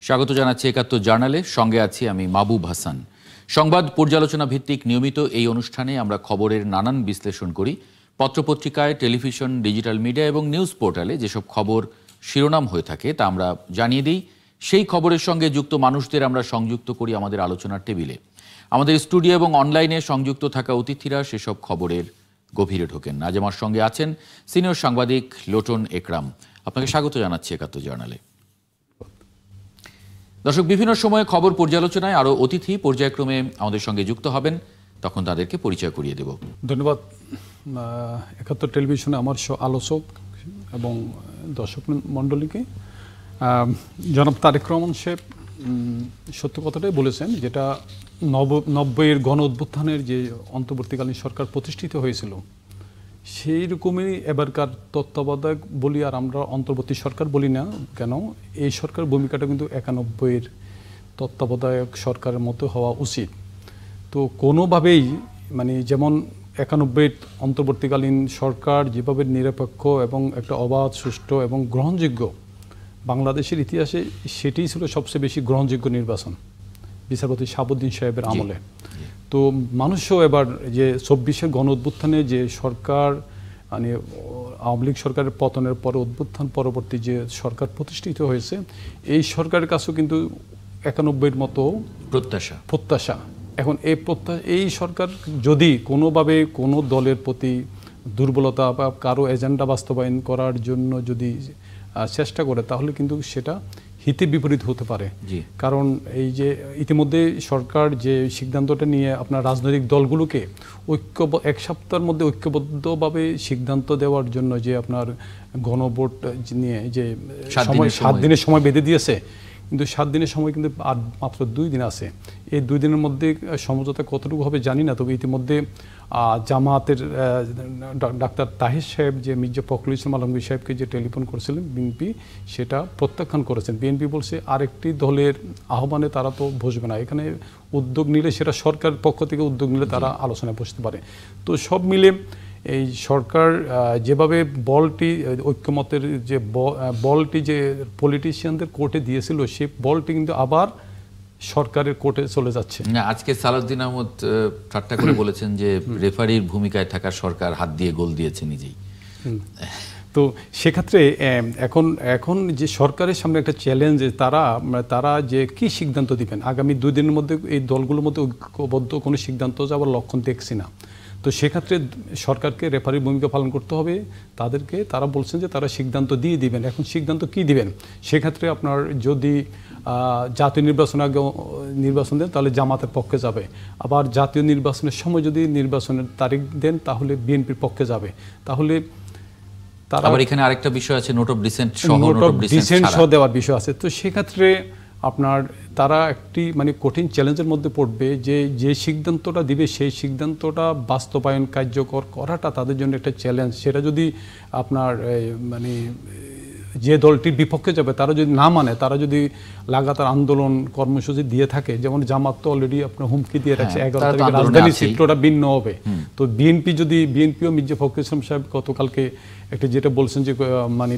স্বাগত জানাচ্ছি একাত্তর জার্নালে, সঙ্গে আছি আমি মাহবুব হাসান। সংবাদ পর্যালোচনা ভিত্তিক নিয়মিত এই অনুষ্ঠানে আমরা খবরের নানান বিশ্লেষণ করি। পত্রপত্রিকায়, টেলিভিশন, ডিজিটাল মিডিয়া এবং নিউজ পোর্টালে যেসব খবর শিরোনাম হয়ে থাকে তা আমরা জানিয়ে দিই। সেই খবরের সঙ্গে যুক্ত মানুষদের আমরা সংযুক্ত করি আমাদের আলোচনার টেবিলে। আমাদের স্টুডিও এবং অনলাইনে সংযুক্ত থাকা অতিথিরা সেসব খবরের গভীরে ঢোকেন। আজ আমার সঙ্গে আছেন সিনিয়র সাংবাদিক লোটন একরাম। আপনাকে স্বাগত জানাচ্ছি একাত্তর জার্নালে। দর্শক, বিভিন্ন সময়ে খবর পর্যালোচনায় আরও অতিথি পর্যায়ক্রমে আমাদের সঙ্গে যুক্ত হবেন, তখন তাদেরকে পরিচয় করিয়ে দেব। ধন্যবাদ একাত্তর টেলিভিশনে আমার আলোচক এবং দর্শক মণ্ডলীকে। জনাব তারেক রহমান সাহেব সত্য কথাটাই বলেছেন, যেটা 90-এর গণ অভ্যুত্থানের যে অন্তর্বর্তীকালীন সরকার প্রতিষ্ঠিত হয়েছিল সেই রকমই এবারকার তত্ত্বাবধায়ক বলি, আর আমরা অন্তর্বর্তী সরকার বলি না কেন। এই সরকার ভূমিকাটা কিন্তু 91-এর তত্ত্বাবধায়ক সরকারের মতো হওয়া উচিত। তো কোনোভাবেই যেমন 91-এর অন্তর্বর্তীকালীন সরকার যেভাবে নিরপেক্ষ এবং একটা অবাধ, সুষ্ঠু এবং গ্রহণযোগ্য, বাংলাদেশের ইতিহাসে সেটিই ছিল সবচেয়ে বেশি গ্রহণযোগ্য নির্বাচন বিচারপতি শাহাবুদ্দিন সাহেবের আমলে। তো মানুষও এবার যে 24-এর গণ অভ্যুত্থানে যে সরকার, আওয়ামী লীগ সরকারের পতনের পরে অভ্যুত্থান পরবর্তী যে সরকার প্রতিষ্ঠিত হয়েছে, এই সরকারের কাছেও কিন্তু 91-এর মতো প্রত্যাশা। এখন এই সরকার যদি কোনোভাবে কোনো দলের প্রতি দুর্বলতা বা কারো এজেন্ডা বাস্তবায়ন করার জন্য যদি চেষ্টা করে, তাহলে কিন্তু সেটা হিতে বিপরীত হতে পারে। কারণ এই যে ইতিমধ্যে সরকার যে সিদ্ধান্তটা নিয়ে আপনার রাজনৈতিক দলগুলোকে এক সপ্তাহের মধ্যে ঐক্যবদ্ধভাবে সিদ্ধান্ত দেওয়ার জন্য যে আপনার গণভোট নিয়ে যে 7 দিনের সময় বেঁধে দিয়েছে, কিন্তু 7 দিনের সময় কিন্তু আর মাত্র 2 দিন আছে। এই 2 দিনের মধ্যে সমঝোতা কতটুকু হবে জানি না। তবে ইতিমধ্যে জামায়াতের ডাক্তার তাহির সাহেব যে মির্জা ফখরুল ইসলাম আলমগীর সাহেবকে যে টেলিফোন করেছিলেন বিএনপি, সেটা প্রত্যাখ্যান করেছেন। বিএনপি বলছে আরেকটি দলের আহ্বানে তারা তো বসবে না, এখানে উদ্যোগ নিলে সেটা সরকারের পক্ষ থেকে উদ্যোগ নিলে তারা আলোচনায় বসতে পারে। তো সব মিলে এই সরকার যেভাবে বলটি ঐক্যমতের যে বলটি যে পলিটিশিয়ানদের কোর্টে দিয়েছিল, সেই বলটি কিন্তু আবার সরকারের কোর্টে চলে যাচ্ছে। আজকে সালাউদ্দিন আহমদ ঠাট্টা করে বলেছেন যে রেফারির ভূমিকায় থাকা সরকার হাত দিয়ে গোল দিয়েছে নিজেই। তো সেক্ষেত্রে এখন যে সরকারের সামনে একটা চ্যালেঞ্জ, তারা যে কি সিদ্ধান্ত দিবেন আগামী 2 দিনের মধ্যে, এই দলগুলোর মধ্যে ঐক্যবদ্ধ কোনো সিদ্ধান্ত যাওয়ার লক্ষণ দেখছি না। তো সেক্ষেত্রে সরকারকে রেফারির ভূমিকা পালন করতে হবে। তারা বলছেন যে তারা সিদ্ধান্ত দিয়ে দিবেন। এখন সিদ্ধান্ত কি দিবেন? সেক্ষেত্রে আপনার যদি জাতীয় নির্বাচন আগে নির্বাচন দেন, তাহলে জামাতের পক্ষে যাবে। আবার জাতীয় নির্বাচনের সময় যদি নির্বাচনের তারিখ দেন, তাহলে বিএনপির পক্ষে যাবে। তাহলে আবার এখানে আরেকটা বিষয় আছে, নোট অফ ডিসেন্ট সহ দেওয়ার বিষয় আছে। তো সেক্ষেত্রে আপনার তারা একটি কঠিন চ্যালেঞ্জের মধ্যে পড়বে, যে সিদ্ধান্তটা দিবে সেই সিদ্ধান্তটা বাস্তবায়ন কার্যকর করাটা তাদের জন্য একটা চ্যালেঞ্জ। সেটা যদি আপনার যে দলটির বিপক্ষে যাবে তারা যদি না মানে, তারা যদি লাগাতার আন্দোলন কর্মসূচি দিয়ে থাকে, যেমন জামাত তো অলরেডি আপনার হুমকি দিয়ে রাখছে 11 তারিখে রাজধানী চিত্রটা ভিন্ন হবে। তো বিএনপিও মির্জা ফখরুল ইসলাম সাহেব গতকালকে একটা যেটা বলছেন যে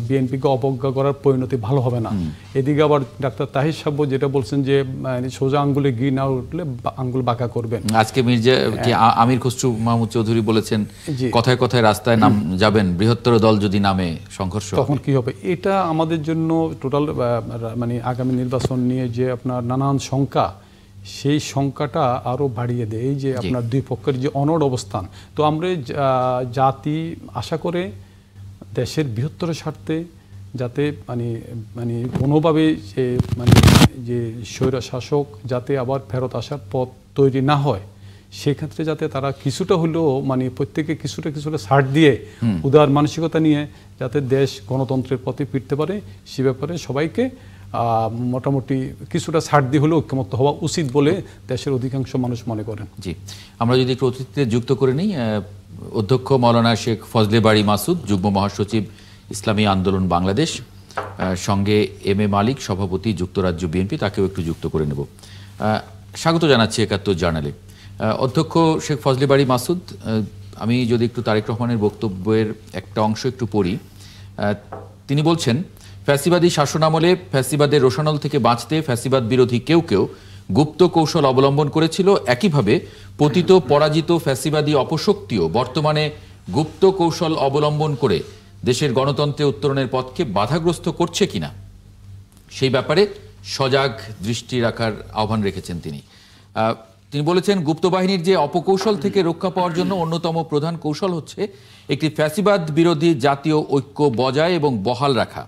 বিএনপিকে অবজ্ঞা করার পরিণতি ভালো হবে না। এদিকে আবার ডাক্তার তাহির সাহেব যেটা বলছেন যে সোজা আঙ্গুলে ঘি না উঠলে আঙ্গুল বাঁকা করবেন। আজকে মির্জা আমির খসরু মাহমুদ চৌধুরী বলেছেন কথায় কথায় রাস্তায় যাবেন, বৃহত্তর দল যদি নামে সংঘর্ষ তখন কি হবে। এটা আমাদের জন্য টোটাল আগামী নির্বাচন নিয়ে যে আপনার নানান শঙ্কা, সেই সংখ্যাটা আরও বাড়িয়ে দেয় এই যে আপনার দুই পক্ষের যে অনড় অবস্থান। তো আমরা জাতি আশা করে দেশের বৃহত্তর স্বার্থে যাতে কোনোভাবে যে স্বৈর শাসক যাতে আবার ফেরত আসার পথ তৈরি না হয়, সেক্ষেত্রে যাতে তারা কিছুটা হলেও প্রত্যেকে কিছুটা ছাড় দিয়ে উদার মানসিকতা নিয়ে যাতে দেশ গণতন্ত্রের পথে ফিরতে পারে, সে ব্যাপারে সবাইকে মোটামুটি কিছুটা ছাড় দিয়ে হলেও ঐক্যমত্য হওয়া উচিত বলে দেশের অধিকাংশ মানুষ মনে করেন। জি, আমরা যদি একটু অতিথিদের যুক্ত করে নিই। অধ্যক্ষ মৌলানা শেখ ফজলে বারী মাসুদ, যুগ্ম মহাসচিব ইসলামী আন্দোলন বাংলাদেশ, সঙ্গে এম এ মালিক, সভাপতি যুক্তরাজ্য বিএনপি, তাকেও একটু যুক্ত করে নেব। স্বাগত জানাচ্ছি একাত্তর জার্নালে। অধ্যক্ষ শেখ ফজলে বারী মাসুদ, আমি যদি একটু তারেক রহমানের বক্তব্যের একটা অংশ একটু পড়ি। তিনি বলছেন, ফ্যাসিবাদী শাসনামলে ফ্যাসিবাদের রোষানল থেকে বাঁচতে ফ্যাসিবাদ বিরোধী কেউ কেউ গুপ্ত কৌশল অবলম্বন করেছিল। একইভাবে পতিত পরাজিত ফ্যাসিবাদী অপশক্তিও বর্তমানে গুপ্ত কৌশল অবলম্বন করে দেশের গণতন্ত্রে উত্তরণের পথকে বাধাগ্রস্ত করছে কিনা সেই ব্যাপারে সজাগ দৃষ্টি রাখার আহ্বান রেখেছেন তিনি। তিনি বলেছেন, গুপ্ত বাহিনীর যে অপকৌশল থেকে রক্ষা পাওয়ার জন্য অন্যতম প্রধান কৌশল হচ্ছে একটি ফ্যাসিবাদ বিরোধী জাতীয় ঐক্য বজায় এবং বহাল রাখা।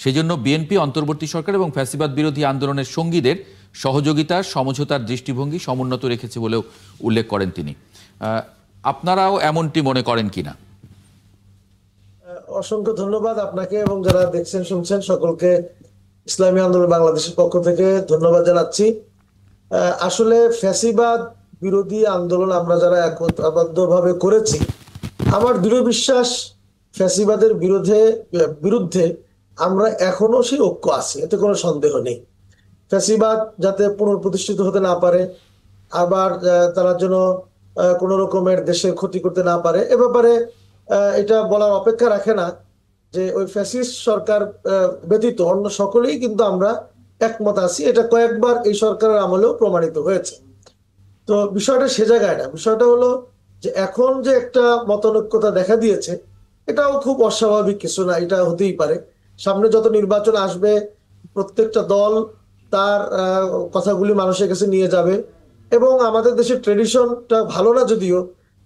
সেজন্য বিএনপি, অন্তর্বর্তী সরকার এবং ফ্যাসিবাদ বিরোধী আন্দোলনের সঙ্গীদের সহযোগিতা, সমঝোতার দৃষ্টিভঙ্গি সমুন্নত রেখেছে বলেও উল্লেখ করেন তিনি। আপনারাও এমনটি মনে করেন কিনা? অসংখ্য ধন্যবাদ আপনাকে এবং যারা দেখছেন শুনছেন সকলকে ইসলামী আন্দোলন বাংলাদেশের পক্ষ থেকে ধন্যবাদ জানাচ্ছি। আসলে ফ্যাসিবাদ বিরোধী আন্দোলন আমরা যারা একতাবদ্ধভাবে করেছি, আমার দৃঢ় বিশ্বাস ফ্যাসিবাদের বিরুদ্ধে আমরা এখনো সেই ঐক্য আছি, এতে কোনো সন্দেহ নেই। ফ্যাসিবাদ যাতে পুনঃপ্রতিষ্ঠিত হতে না পারে, আবার তারা যেন কোনো রকমের দেশের ক্ষতি করতে না পারে, এ ব্যাপারে এটা বলার অপেক্ষা রাখে না যে ওই ফ্যাসিস্ট সরকার ব্যতীত অন্য সকলেই কিন্তু আমরা একমত আছি। এটা কয়েকবার এই সরকারের আমলেও প্রমাণিত হয়েছে। তো বিষয়টা সে জায়গায় না, বিষয়টা হলো যে এখন যে একটা মতানৈক্যতা দেখা দিয়েছে এটাও খুব অস্বাভাবিক কিছু না, এটা হতেই পারে। সামনে যত নির্বাচন আসবে প্রত্যেকটা দল তার কথাগুলি মানুষের কাছে নিয়ে যাবে, এবং আমাদের দেশের ট্রেডিশনটা ভালো না যদিও,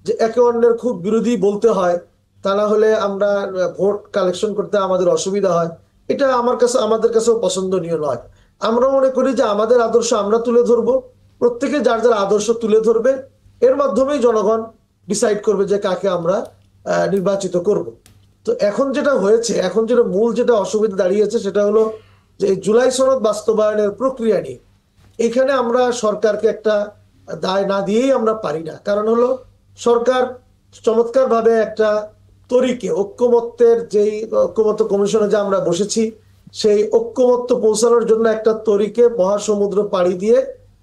যে একে অন্যের খুব বিরোধী বলতে হয়, তা না হলে আমরা ভোট কালেকশন করতে আমাদের অসুবিধা হয়। এটা আমাদের কাছেও পছন্দনীয় নয়। আমরা মনে করি যে আমাদের আদর্শ আমরা তুলে ধরবো, প্রত্যেকে যার যার আদর্শ তুলে ধরবে, এর মাধ্যমেই জনগণ ডিসাইড করবে যে কাকে আমরা নির্বাচিত করব। তো এখন যেটা হয়েছে, এখন যেটা মূল যেটা অসুবিধা দাঁড়িয়েছে সেটা হলো যে জুলাই সনদ বাস্তবায়নের প্রক্রিয়া নিয়ে এখানে আমরা সরকারকে একটা দায় না দিয়েই আমরা পারি না। কারণ হলো সরকার চমৎকার ভাবে একটা তরিকে ঐক্যমত্যের যেই ঐক্যমত্য কমিশনে যে আমরা বসেছি, সেই ঐক্যমত্য পৌঁছানোর জন্য একটা তরিকে মহাসমুদ্র পাড়ি দিয়ে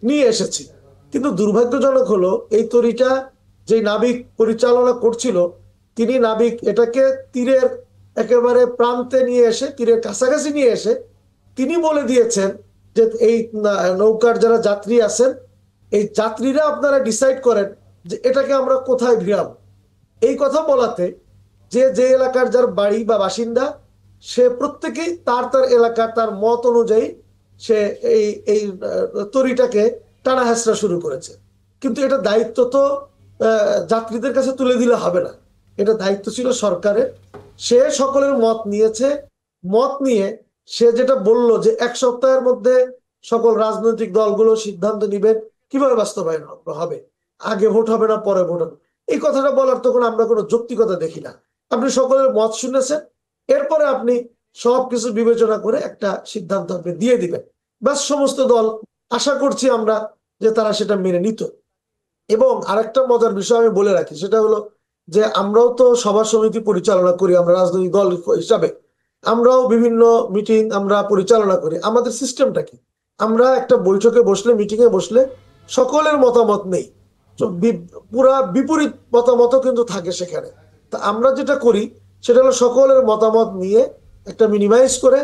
নিয়ে এসেছি। কিন্তু দুর্ভাগ্যজনক হলো এই তরিটা যে নাবিক পরিচালনা করছিল, তিনি নাবিক এটাকে তীরের একেবারে প্রান্তে নিয়ে এসে, তীরের কাছাকাছি নিয়ে এসে তিনি বলে দিয়েছেন যে এই নৌকার যারা যাত্রী আছেন, এই যাত্রীরা আপনারা ডিসাইড করেন যে এটাকে আমরা কোথায় ভিড়াবো। এই কথা বলাতে যে এলাকার যার বাড়ি বা বাসিন্দা, সে প্রত্যেকেই তার এলাকার তার মত অনুযায়ী সে এই তরিটাকে টানা হেঁচড়া শুরু করেছে। কিন্তু এটা দায়িত্ব তো যাত্রীদের কাছে তুলে দিলে হবে না, এটা দায়িত্ব ছিল সরকারের। সে সকলের মত নিয়েছে, মত নিয়ে সে যেটা বলল যে 1 সপ্তাহের মধ্যে সকল রাজনৈতিক দলগুলো সিদ্ধান্ত নিবেন কিভাবে বাস্তবায়ন হবে, আগে ভোট হবে না পরে ভোট হবে। এই কথাটা বলার তখন আমরা কোনো যৌক্তিকতা দেখি না। আপনি সকলের মত শুনেছেন, এরপরে আপনি সবকিছু বিবেচনা করে একটা সিদ্ধান্ত আপনি দিয়ে দিবেন, ব্যাস। সমস্ত দল আশা করছি আমরা যে তারা সেটা মেনে নিত। এবং আরেকটা মজার বিষয় আমি বলে রাখি, সেটা হলো যে আমরাও তো সভা সমিতি পরিচালনা করি, আমরা রাজনৈতিক দল হিসাবে আমরাও বিভিন্ন মিটিং আমরা পরিচালনা করি। আমাদের সিস্টেমটা কি, আমরা একটা বৈঠকে বসলে, মিটিং এ বসলে সকলের মতামত নেই, পুরা বিপরীত মতামত কিন্তু থাকে সেখানে। তা আমরা যেটা করি সেটা হলো সকলের মতামত নিয়ে একটা মিনিমাইজ করে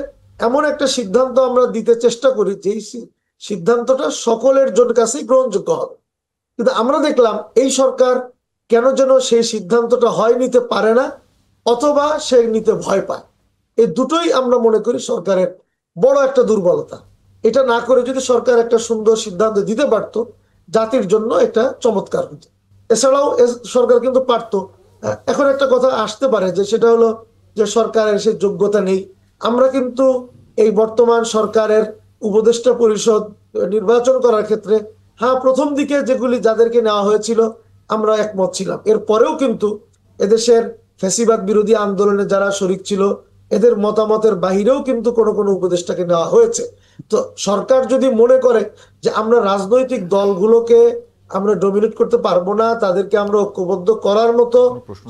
এমন একটা সিদ্ধান্ত আমরা দিতে চেষ্টা করি যে সিদ্ধান্তটা সকলের জন্য কাছেই গ্রহণযোগ্য হবে। কিন্তু আমরা দেখলাম এই সরকার কেন যেন সেই সিদ্ধান্তটা হয় নিতে পারে না, অথবা সে নিতে ভয় পায়। এই দুটোই আমরা মনে করি সরকারের বড় একটা দুর্বলতা। এটা না করে যদি সরকার একটা সুন্দর সিদ্ধান্ত দিতে পারতো, জাতির জন্য এটা চমৎকার হতো। এছাড়াও সরকার কিন্তু পারতো। এখন একটা কথা আসতে পারে যে সেটা হলো যে সরকারের সে যোগ্যতা নেই। আমরা কিন্তু এই বর্তমান সরকারের উপদেষ্টা পরিষদ নির্বাচন করার ক্ষেত্রে প্রথম দিকে যেগুলি যাদেরকে নেওয়া হয়েছিল আমরা একমত ছিলাম। এরপরেও কিন্তু এদেশের ফ্যাসিবাদ বিরোধী আন্দোলনে যারা শরিক ছিল এদের মতামতের বাহিরেও কিন্তু কোনো কোনো উপদেষ্টাকে নেওয়া হয়েছে। তো সরকার যদি মনে করে যে আমরা রাজনৈতিক দলগুলোকে আমরা ডমিনেট করতে পারবো না, তাদেরকে আমরা ঐক্যবদ্ধ করার মতো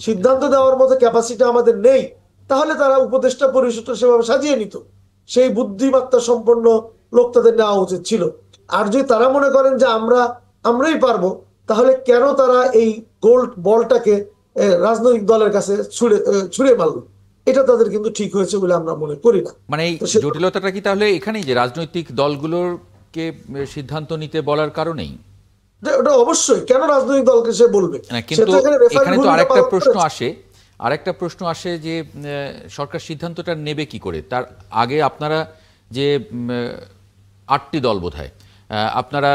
সিদ্ধান্ত দেওয়ার মতো ক্যাপাসিটি আমাদের নেই, তাহলে তারা উপদেষ্টা পরিষদটা সেভাবে সাজিয়ে নিত। সেই বুদ্ধিমত্তা সম্পন্ন লোক তাদের নেওয়া উচিত ছিল। আর যদি তারা মনে করেন যে আমরাই পারবো, তাহলে কেন তারা এই গোল্ড বলটাকে রাজনৈতিক দলের কাছে ছুড়ে মারল? এটা তাদের কিন্তু ঠিক হয়েছে বলে আমরা মনে করি না। মানে এই তো সে- জটিলতাটা কি তাহলে এখানেই যে রাজনৈতিক দলগুলোরকে সিদ্ধান্ত নিতে বলার কারণেই? ওটা অবশ্যই, কেন রাজনৈতিক দলকে সে বলবে? না, সে কিন্তু তো এখানে রেফারি এখানে তো ভূমিকা আরেকটা পালন প্রশ্ন করেছে। আসে, যে সরকার সিদ্ধান্তটা নেবে কি করে? তার আগে আপনারা যে 8টি দল বোধহয় আপনারা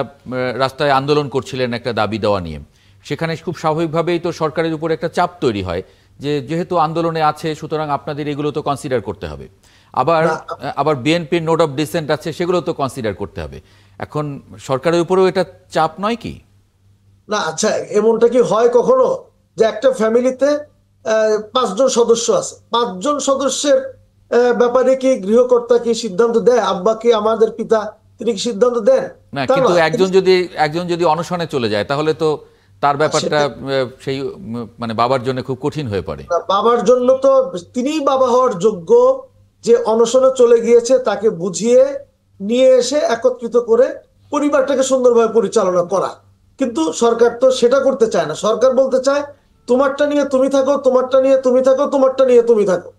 রাস্তায় আন্দোলন করছিলেন একটা দাবি দেওয়া নিয়ে, সেখানে খুব স্বাভাবিকভাবেই তো সরকারের উপর একটা চাপ তৈরি হয় যে যেহেতু আন্দোলনে আছে সুতরাং আপনাদের এগুলো তো কনসিডার করতে হবে। আবার বিএনপির নোট অফ ডিসেন্ট আছে, সেগুলো তো কনসিডার করতে হবে। এখন সরকারের উপরেও এটা চাপ নয় কি? না, আচ্ছা, এমনটা কি হয় কখনো যে একটা ফ্যামিলিতে 5 জন সদস্য আছে, 5 জন সদস্যের ব্যাপারে কি গৃহকর্তা কি সিদ্ধান্ত দেয়? আব্বা কি, আমাদের পিতা, তিনি কি সিদ্ধান্ত দেন? না, তা কিন্তু নয়। একজন যদি অনশনে চলে যায় তাহলে তো তার ব্যাপারটা সেই মানে বাবার জন্য খুব কঠিন হয়ে পড়ে। বাবার জন্য তো তিনিই বাবা হওয়ার যোগ্য। যে অনশনে চলে গিয়েছে তাকে বুঝিয়ে নিয়ে এসে একত্রিত করে পরিবারটাকে সুন্দরভাবে পরিচালনা করা। কিন্তু সরকার তো সেটা করতে চায় না। সরকার বলতে চায় তোমারটা নিয়ে তুমি থাকো, তোমারটা নিয়ে তুমি থাকো, তোমারটা নিয়ে তুমি থাকো।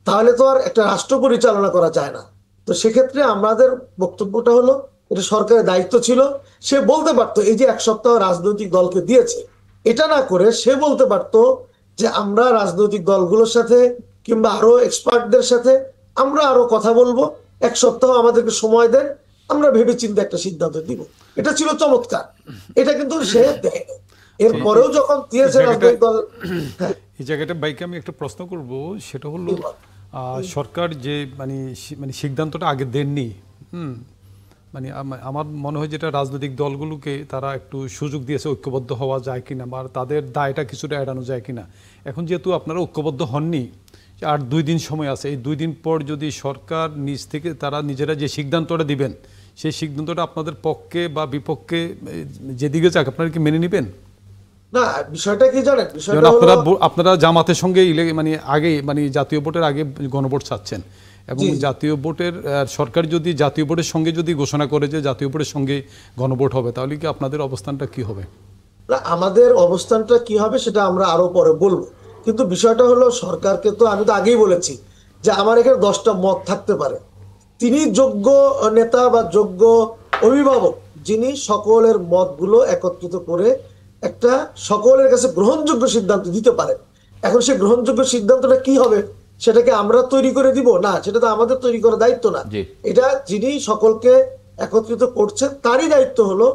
তাহলে তো আর একটা রাষ্ট্র পরিচালনা করা যায় না। তো সেক্ষেত্রে আমাদের বক্তব্যটা হলো, এটা সরকারের দায়িত্ব ছিল। সে বলতে পারতো এই যে 1 সপ্তাহ রাজনৈতিক দলকে দিয়েছে, এটা না করে সে বলতে পারতো যে আমরা রাজনৈতিক দলগুলোর সাথে কিংবা আরো এক্সপার্টদের সাথে আমরা আরো কথা বলবো, 1 সপ্তাহ আমাদেরকে সময় দেন, আমরা ভেবেচিন্তে একটা সিদ্ধান্ত দিব। এটা ছিল চমৎকার। এটা কিন্তু সে দেয়। এরপরেও যখন দিয়েছে রাজনৈতিক দল, হ্যাঁ, এই জায়গাটা বাইকে আমি একটা প্রশ্ন করব, সেটা হলো সরকার যে মানে সিদ্ধান্তটা আগে দেননি, মানে আমার মনে হয় যেটা রাজনৈতিক দলগুলোকে তারা একটু সুযোগ দিয়েছে ঐক্যবদ্ধ হওয়া যায় কিনা, বা তাদের দায়টা কিছুটা এড়ানো যায় কিনা। এখন যেহেতু আপনারা ঐক্যবদ্ধ হননি, আর 2 দিন সময় আছে, এই 2 দিন পর যদি সরকার নিজ থেকে তারা নিজেরা যে সিদ্ধান্তটা দিবেন, সেই সিদ্ধান্তটা আপনাদের পক্ষে বা বিপক্ষে যেদিকে যাক আপনারা কি মেনে নেবেন? না, বিষয়টা কি জানেন? বিষয়টা যেমন হলো, আপনারা জামাতের সঙ্গে মানে আগে মানে জাতীয় ভোটের আগে গণভোট চাচ্ছেন, এবং জি। জাতীয় ভোটের সরকার যদি জাতীয় ভোটের সঙ্গে যদি ঘোষণা করে যে জাতীয় ভোটের সঙ্গে গণভোট হবে, তাহলে কি আপনাদের অবস্থানটা কি হবে? না, আমাদের অবস্থানটা কি হবে সেটা আমরা আরো পরে বলবো। কিন্তু বিষয়টা হলো, সরকারকে তো আমি তো আগেই বলেছি যে আমার এখানে 10টা মত থাকতে পারে। তিনি যোগ্য নেতা বা যোগ্য অভিভাবক, যিনি সকলের মতগুলো একত্রিত করে একটা সকলের কাছে গ্রহণযোগ্য সিদ্ধান্ত দিতে পারেন। এখন সে গ্রহণযোগ্য সিদ্ধান্তটা কি হবে সেটাকে আমরা তৈরি করে দিব না, সেটা তো আমাদের তৈরি করার দায়িত্ব না। জি। এটা যিনি সকলকে একত্রিত করছেন তারই দায়িত্ব হলো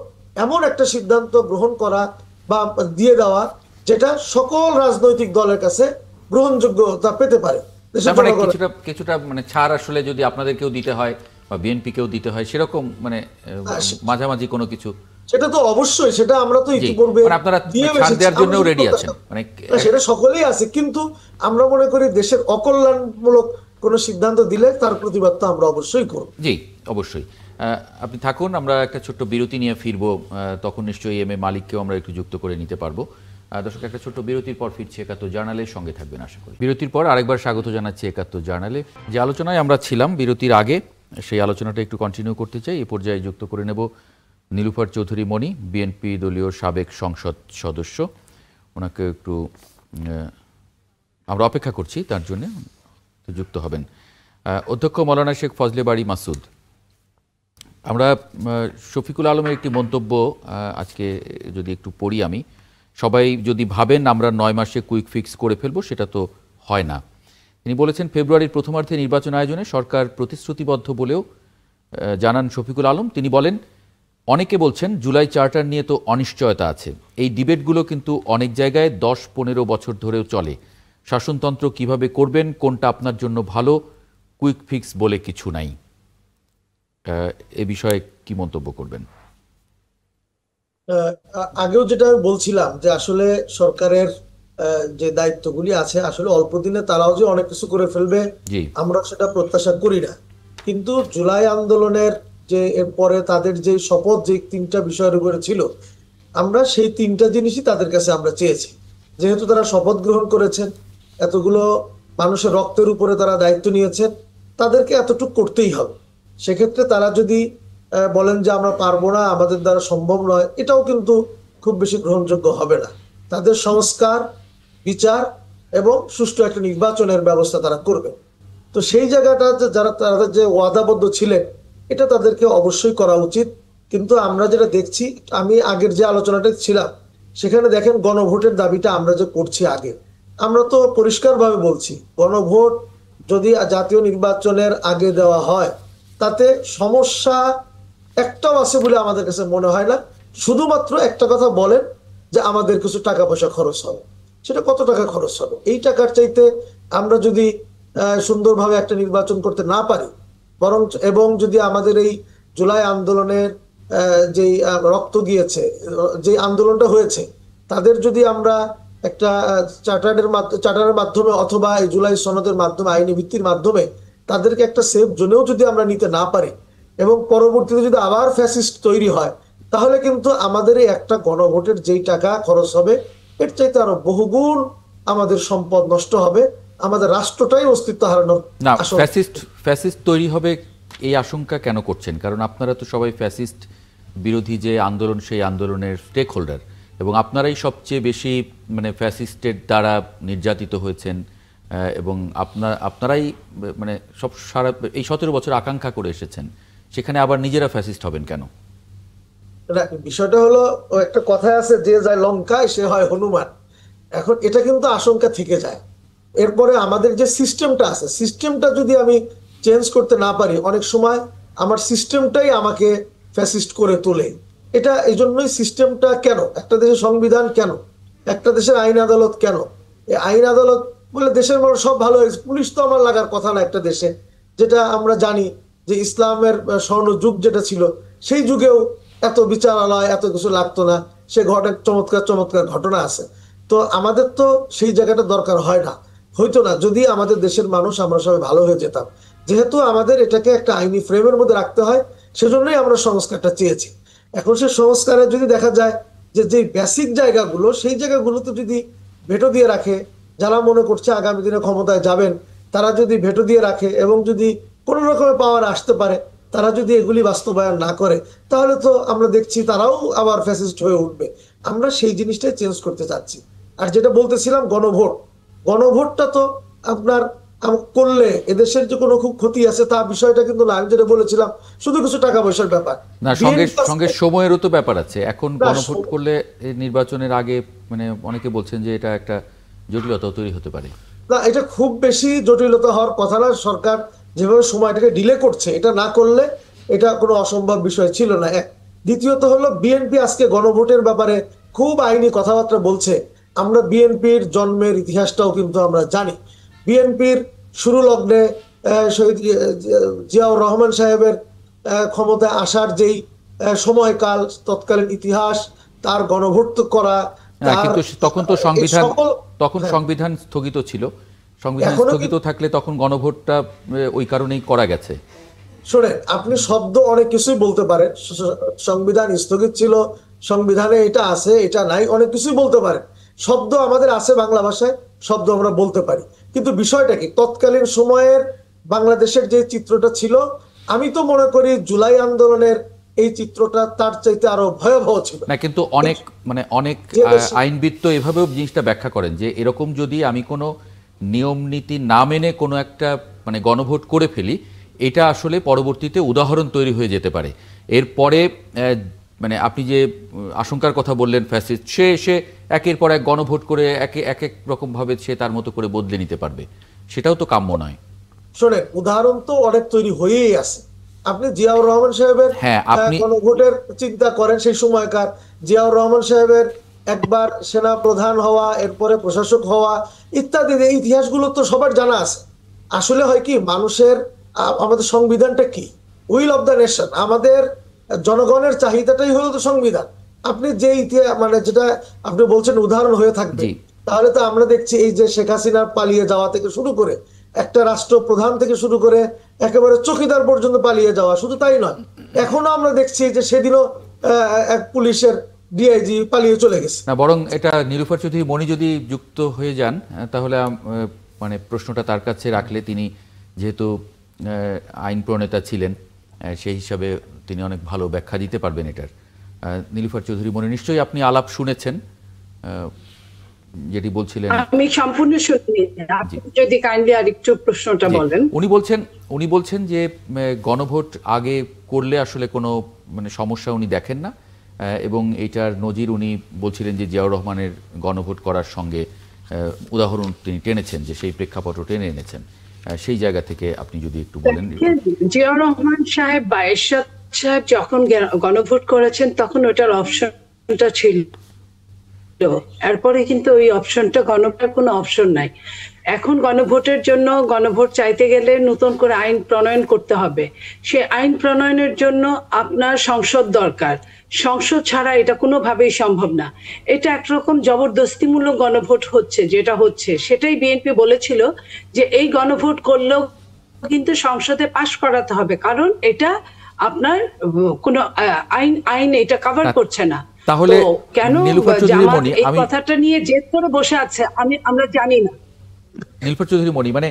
এমন একটা সিদ্ধান্ত গ্রহণ করা বা দিয়ে দেওয়া যেটা সকল রাজনৈতিক দলের কাছে গ্রহণযোগ্যতা পেতে পারে। দেশের তার মানে জনগণের কিছুটা মানে ছাড় আসলে যদি আপনাদেরকেও দিতে হয় বা বিএনপিকেও দিতে হয় সেরকম মানে মাঝামাঝি কোনো কিছু। সেটা তো অবশ্যই, সেটা আমরা তো জি, ইতিপূর্বে মানে আপনারা দিয়ে ছাড় এসেছি, দেওয়ার জন্য আমরা রেডি কিন্তু আছেন মানে? না, সেটা সকলেই আছে, কিন্তু আমরা মনে করি দেশের অকল্যাণমূলক কোনো সিদ্ধান্ত দিলে তার প্রতিবাদ তো আমরা অবশ্যই করব। জি, অবশ্যই। আপনি থাকুন, আমরা একটা ছোট্ট বিরতি নিয়ে ফিরবো। তখন নিশ্চয়ই এম এ মালিককেও আমরা একটু যুক্ত করে নিতে পারবো। দর্শক, একটা ছোট্ট বিরতির পর ফিরছি একাত্তর জার্নালের সঙ্গে থাকবেন আশা করি। বিরতির পর আরেকবার স্বাগত জানাচ্ছি একাত্তর জার্নালে। যে আলোচনায় আমরা ছিলাম বিরতির আগে, সেই আলোচনাটা একটু কন্টিনিউ করতে চাই। এই পর্যায়ে যুক্ত করে নেব নীলুফার চৌধুরী মণি, বিএনপি দলীয় সাবেক সংসদ সদস্য। ওনাকে একটু আমরা অপেক্ষা করছি, তার জন্য যুক্ত হবেন অধ্যক্ষ মৌলানা শেখ ফজলে বাড়ি মাসুদ। আমরা শফিকুল আলমের একটি মন্তব্য আজকে যদি একটু পড়ি আমি, সবাই যদি ভাবেন আমরা 9 মাসে কুইক ফিক্স করে ফেলবো, সেটা তো হয় না। তিনি বলেছেন ফেব্রুয়ারির প্রথমার্ধে নির্বাচন আয়োজনে সরকার প্রতিশ্রুতিবদ্ধ বলেও জানান শফিকুল আলম। তিনি বলেন অনেকে বলছেন জুলাই চার্টার নিয়ে তো অনিশ্চয়তা আছে, এই ডিবেটগুলো কিন্তু অনেক জায়গায় 10-15 বছর ধরেও চলে। শাসনতন্ত্র কিভাবে করবেন, কোনটা আপনার জন্য ভালো, কুইক ফিক্স বলে কিছু নাই। এ বিষয়ে কি মন্তব্য করবেন? আগেও যেটা বলছিলাম যে আসলে সরকারের যে দায়িত্বগুলি আছে, আসলে অল্প দিনে তারাও যে অনেক কিছু করে ফেলবে জি, আমরা সেটা প্রত্যাশা করি না। কিন্তু জুলাই আন্দোলনের যে এরপরে তাদের যে শপথ, যে 3টা বিষয়ের উপরে ছিল, আমরা সেই 3টা জিনিসই তাদের কাছে আমরা চেয়েছি। যেহেতু তারা শপথ গ্রহণ করেছেন, এতগুলো মানুষের রক্তের উপরে তারা দায়িত্ব নিয়েছেন, তাদেরকে এতটুকু করতেই হবে। সেক্ষেত্রে তারা যদি বলেন যে আমরা পারবো না, আমাদের দ্বারা সম্ভব নয়, এটাও কিন্তু খুব বেশি গ্রহণযোগ্য হবে না। তাদের সংস্কার, বিচার এবং সুষ্ঠু একটা নির্বাচনের ব্যবস্থা তারা করবে। তো সেই জায়গাটা যারা তারা যে ওয়াদাবদ্ধ ছিলেন, এটা তাদেরকে অবশ্যই করা উচিত। কিন্তু আমরা যেটা দেখছি, আমি আগের যে আলোচনাটা ছিলাম সেখানে দেখেন গণভোটের দাবিটা আমরা যে করছি আগে, আমরা তো পরিষ্কারভাবে বলছি গণভোট যদি জাতীয় নির্বাচনের আগে দেওয়া হয় তাতে সমস্যা একটাও আছে বলে আমাদের কাছে মনে হয় না। শুধুমাত্র একটা কথা বলেন যে আমাদের কিছু টাকা পয়সা খরচ হবে, সেটা কত টাকা খরচ হবে? এই টাকার চাইতে আমরা যদি সুন্দরভাবে একটা নির্বাচন করতে না পারি, বরং এবং যদি আমাদের এই জুলাই আন্দোলনের যে রক্ত গিয়েছে, যে আন্দোলনটা হয়েছে, তাদের যদি আমরা একটা চার্টারের মাধ্যমে অথবা এই জুলাই সনদের মাধ্যমে, আইনি ভিত্তির মাধ্যমে তাদেরকে একটা সেফ জোনেও যদি আমরা নিতে না পারি এবং পরবর্তীতে যদি আবার ফ্যাসিস্ট তৈরি হয়, তাহলে কিন্তু আমাদের এই একটা গণভোটের যেই টাকা খরচ হবে এর চাইতে আরো বহুগুণ আমাদের সম্পদ নষ্ট হবে, আমাদের রাষ্ট্রটাই অস্তিত্ব হারানোর না, আশঙ্কা। ফ্যাসিস্ট তৈরি হবে এই আশঙ্কা কেন করছেন? কারণ আপনারা তো সবাই ফ্যাসিস্ট বিরোধী যে আন্দোলন, সেই আন্দোলনের স্টেক হোল্ডার, এবং আপনারাই সবচেয়ে বেশি মানে ফ্যাসিস্টের দ্বারা নির্যাতিত হয়েছেন, এবং আপনারাই মানে সব সারা এই 17 বছর আকাঙ্ক্ষা করে এসেছেন, সেখানে আবার নিজেরা ফ্যাসিস্ট হবেন কেন? বিষয়টা হলো, একটা কথায় আছে, যে যায় লঙ্কায় সে হয় হনুমান। এখন এটা কিন্তু আশঙ্কা থেকে যায়। এরপরে আমাদের যে সিস্টেমটা আছে, সিস্টেমটা যদি আমি চেঞ্জ করতে না পারি, অনেক সময় আমার সিস্টেমটাই আমাকে ফ্যাসিস্ট করে তোলে। এটা এই জন্যই সিস্টেমটা কেন, একটা দেশের সংবিধান কেন, একটা দেশের আইন আদালত কেন, এই আইন আদালত বলে দেশের মানুষ সব ভালো হয়েছে, পুলিশ তো আমার লাগার কথা না একটা দেশে। যেটা আমরা জানি যে ইসলামের স্বর্ণ যুগ যেটা ছিল, সেই যুগেও এত বিচারালয় এত কিছু লাগতো না, সে চমৎকার চমৎকার ঘটনা আছে। তো আমাদের তো সেই জায়গাটা দরকার হয় না, হইতো না যদি আমাদের দেশের মানুষ আমরা সবাই ভালো হয়ে যেতাম। যেহেতু আমাদের এটাকে একটা আইনি ফ্রেমের মধ্যে রাখতে হয়, সেজন্যই আমরা সংস্কারটা চেয়েছি। এখন সে সংস্কারে যদি দেখা যায় যে যে বেসিক জায়গাগুলো, সেই জায়গাগুলোতে যদি ভেটো দিয়ে রাখে, যারা মনে করছে আগামী দিনে ক্ষমতায় যাবেন তারা যদি ভেটো দিয়ে রাখে এবং যদি কোনো রকমের পাওয়ার আসতে পারে, তারা যদি এগুলি বাস্তবায়ন না করে, তাহলে তো আমরা দেখছি তারাও আবার ফ্যাসিস্ট হয়ে উঠবে। আমরা সেই জিনিসটাই চেঞ্জ করতে চাচ্ছি। আর যেটা বলতেছিলাম গণভোট, গণভোটটা তো আপনার করলে এদেশের যে কোনো খুব ক্ষতি আছে তা বিষয়টা কিন্তু না। আমি যেটা বলেছিলাম শুধু কিছু টাকা পয়সার ব্যাপার না, সঙ্গে সময়েরও তো ব্যাপার আছে। এখন গণভোট করলে নির্বাচনের আগে মানে অনেকে বলছেন যে এটা একটা জটিলতা তৈরি হতে পারে। না, এটা খুব বেশি জটিলতা হওয়ার কথা না। সরকার যেভাবে সময়টাকে ডিলে করছে, এটা না করলে এটা কোনো অসম্ভব বিষয় ছিল না। এক, দ্বিতীয়ত হলো বিএনপি আজকে গণভোটের ব্যাপারে খুব আইনি কথাবার্তা বলছে। আমরা বিএনপির জন্মের ইতিহাসটাও কিন্তু আমরা জানি। বিএনপির শুরু লগ্নে শহীদ জিয়াউর রহমান সাহেবের ক্ষমতায় আসার যেই সময়কাল, তৎকালীন ইতিহাস, তার গণভোট করা, কিন্তু তখন তো সংবিধান স্থগিত ছিল। সংবিধান স্থগিত থাকলে তখন গণভোটটা ওই কারণেই করা গেছে। শোনেন, আপনি শব্দ অনেক কিছুই বলতে পারেন, সংবিধান স্থগিত ছিল, সংবিধানে এটা আছে এটা নাই, অনেক কিছুই বলতে পারেন। শব্দ আমাদের আছে, বাংলা ভাষায় শব্দ আমরা বলতে পারি। কিন্তু বিষয়টা কি, তৎকালীন সময়ের বাংলাদেশের যে চিত্রটা ছিল, আমি তো মনে করি জুলাই আন্দোলনের এই চিত্রটা তার চাইতে আরো ভয়াবহ ছিল না। কিন্তু অনেক আইনবিদ তো এভাবেও জিনিসটা ব্যাখ্যা করেন যে এরকম যদি আমি কোনো নিয়ম নীতি না মেনে কোনো একটা মানে গণভোট করে ফেলি, এটা আসলে পরবর্তীতে উদাহরণ তৈরি হয়ে যেতে পারে। এরপরে মানে আপনি যে আশঙ্কার কথা বললেন ফ্যাসিস্ট, সে এসে একের পর এক গণভোট করে এক এক রকম ভাবে সে তার মতো করে বদলে নিতে পারবে, সেটাও তো কাম্য নয়। শোনেন, উদাহরণ তো অনেক তৈরি হয়েই আছে। আপনি জিয়াউর রহমান সাহেবের গণভোটের চিন্তা করেন, সেই সময়কার জিয়াউর রহমান সাহেবের একবার সেনা প্রধান হওয়া, এরপরে প্রশাসক হওয়া ইত্যাদি, এই ইতিহাসগুলো তো সবার জানা আছে। আসলে হয় কি, মানুষের আমাদের সংবিধানটা কি, উইল অফ দ্য নেশন, আমাদের জনগণের চাহিদাটাই হলো তো সংবিধান। আপনি যে ইতিহাস মানে যেটা আপনি বলছেন উদাহরণ হয়ে থাকবে, তাহলে তো আমরা দেখছি এই যে শেখ হাসিনার পালিয়ে যাওয়া থেকে শুরু করে, একটা রাষ্ট্রপ্রধান থেকে শুরু করে একেবারে চৌকিদার পর্যন্ত পালিয়ে যাওয়া, শুধু তাই নয়, এখনো আমরা দেখছি যে সেদিনও এক পুলিশের ডিআইজি পালিয়ে চলে গেছে। না, বরং এটা নীলুফার চৌধুরী মনি যদি যুক্ত হয়ে যান, তাহলে মানে প্রশ্নটা তার কাছে রাখলে, তিনি যেহেতু আইন প্রণেতা ছিলেন, সেই হিসাবে তিনি অনেক ভালো ব্যাখ্যা দিতে পারবেন এটার। নীলুফার চৌধুরী মনি, নিশ্চয়ই আপনি আলাপ শুনেছেন যেটি বলছিলেন। আমি সম্পূর্ণ শুনি, আপনি যদি কাইন্ডলি আরেকটু প্রশ্নটা বলেন। উনি বলছেন যে গণভোট আগে করলে আসলে কোনো মানে সমস্যা উনি দেখেন না, এবং এইটার নজির উনি বলছিলেন যে জিয়াউর রহমানের গণভোট করার সঙ্গে উদাহরণ তিনি টেনেছেন, যে সেই প্রেক্ষাপটও টেনে এনেছেন। সেই জায়গা থেকে আপনি যদি একটু বলেন। জিয়াউর রহমান সাহেব বা এরশাদ সাহেব যখন গণভোট করেছেন তখন ওটার অপশনটা ছিল, এরপরে কিন্তু ওই অপশনটা, গণভোটের কোনো অপশন নাই। এখন গণভোটের জন্য গণভোট চাইতে গেলে নতুন করে আইন প্রণয়ন করতে হবে। সে আইন প্রণয়নের জন্য আপনার সংসদ দরকার। সংসদ ছাড়া এটা কোনোভাবেই সম্ভব না। এটা একরকম জবরদস্তিমূলক গণভোট হচ্ছে, যেটা হচ্ছে সেটাই বিএনপি বলেছিল যে এই গণভোট করলেও কিন্তু সংসদে পাশ করাতে হবে, কারণ এটা আপনার কোনো আইন এটা কভার করছে না। তাহলে কেন জামাত এই কথাটা নিয়ে জেদ করে বসে আছে আমরা জানি না। নীলুফার চৌধুরী মনি, মানে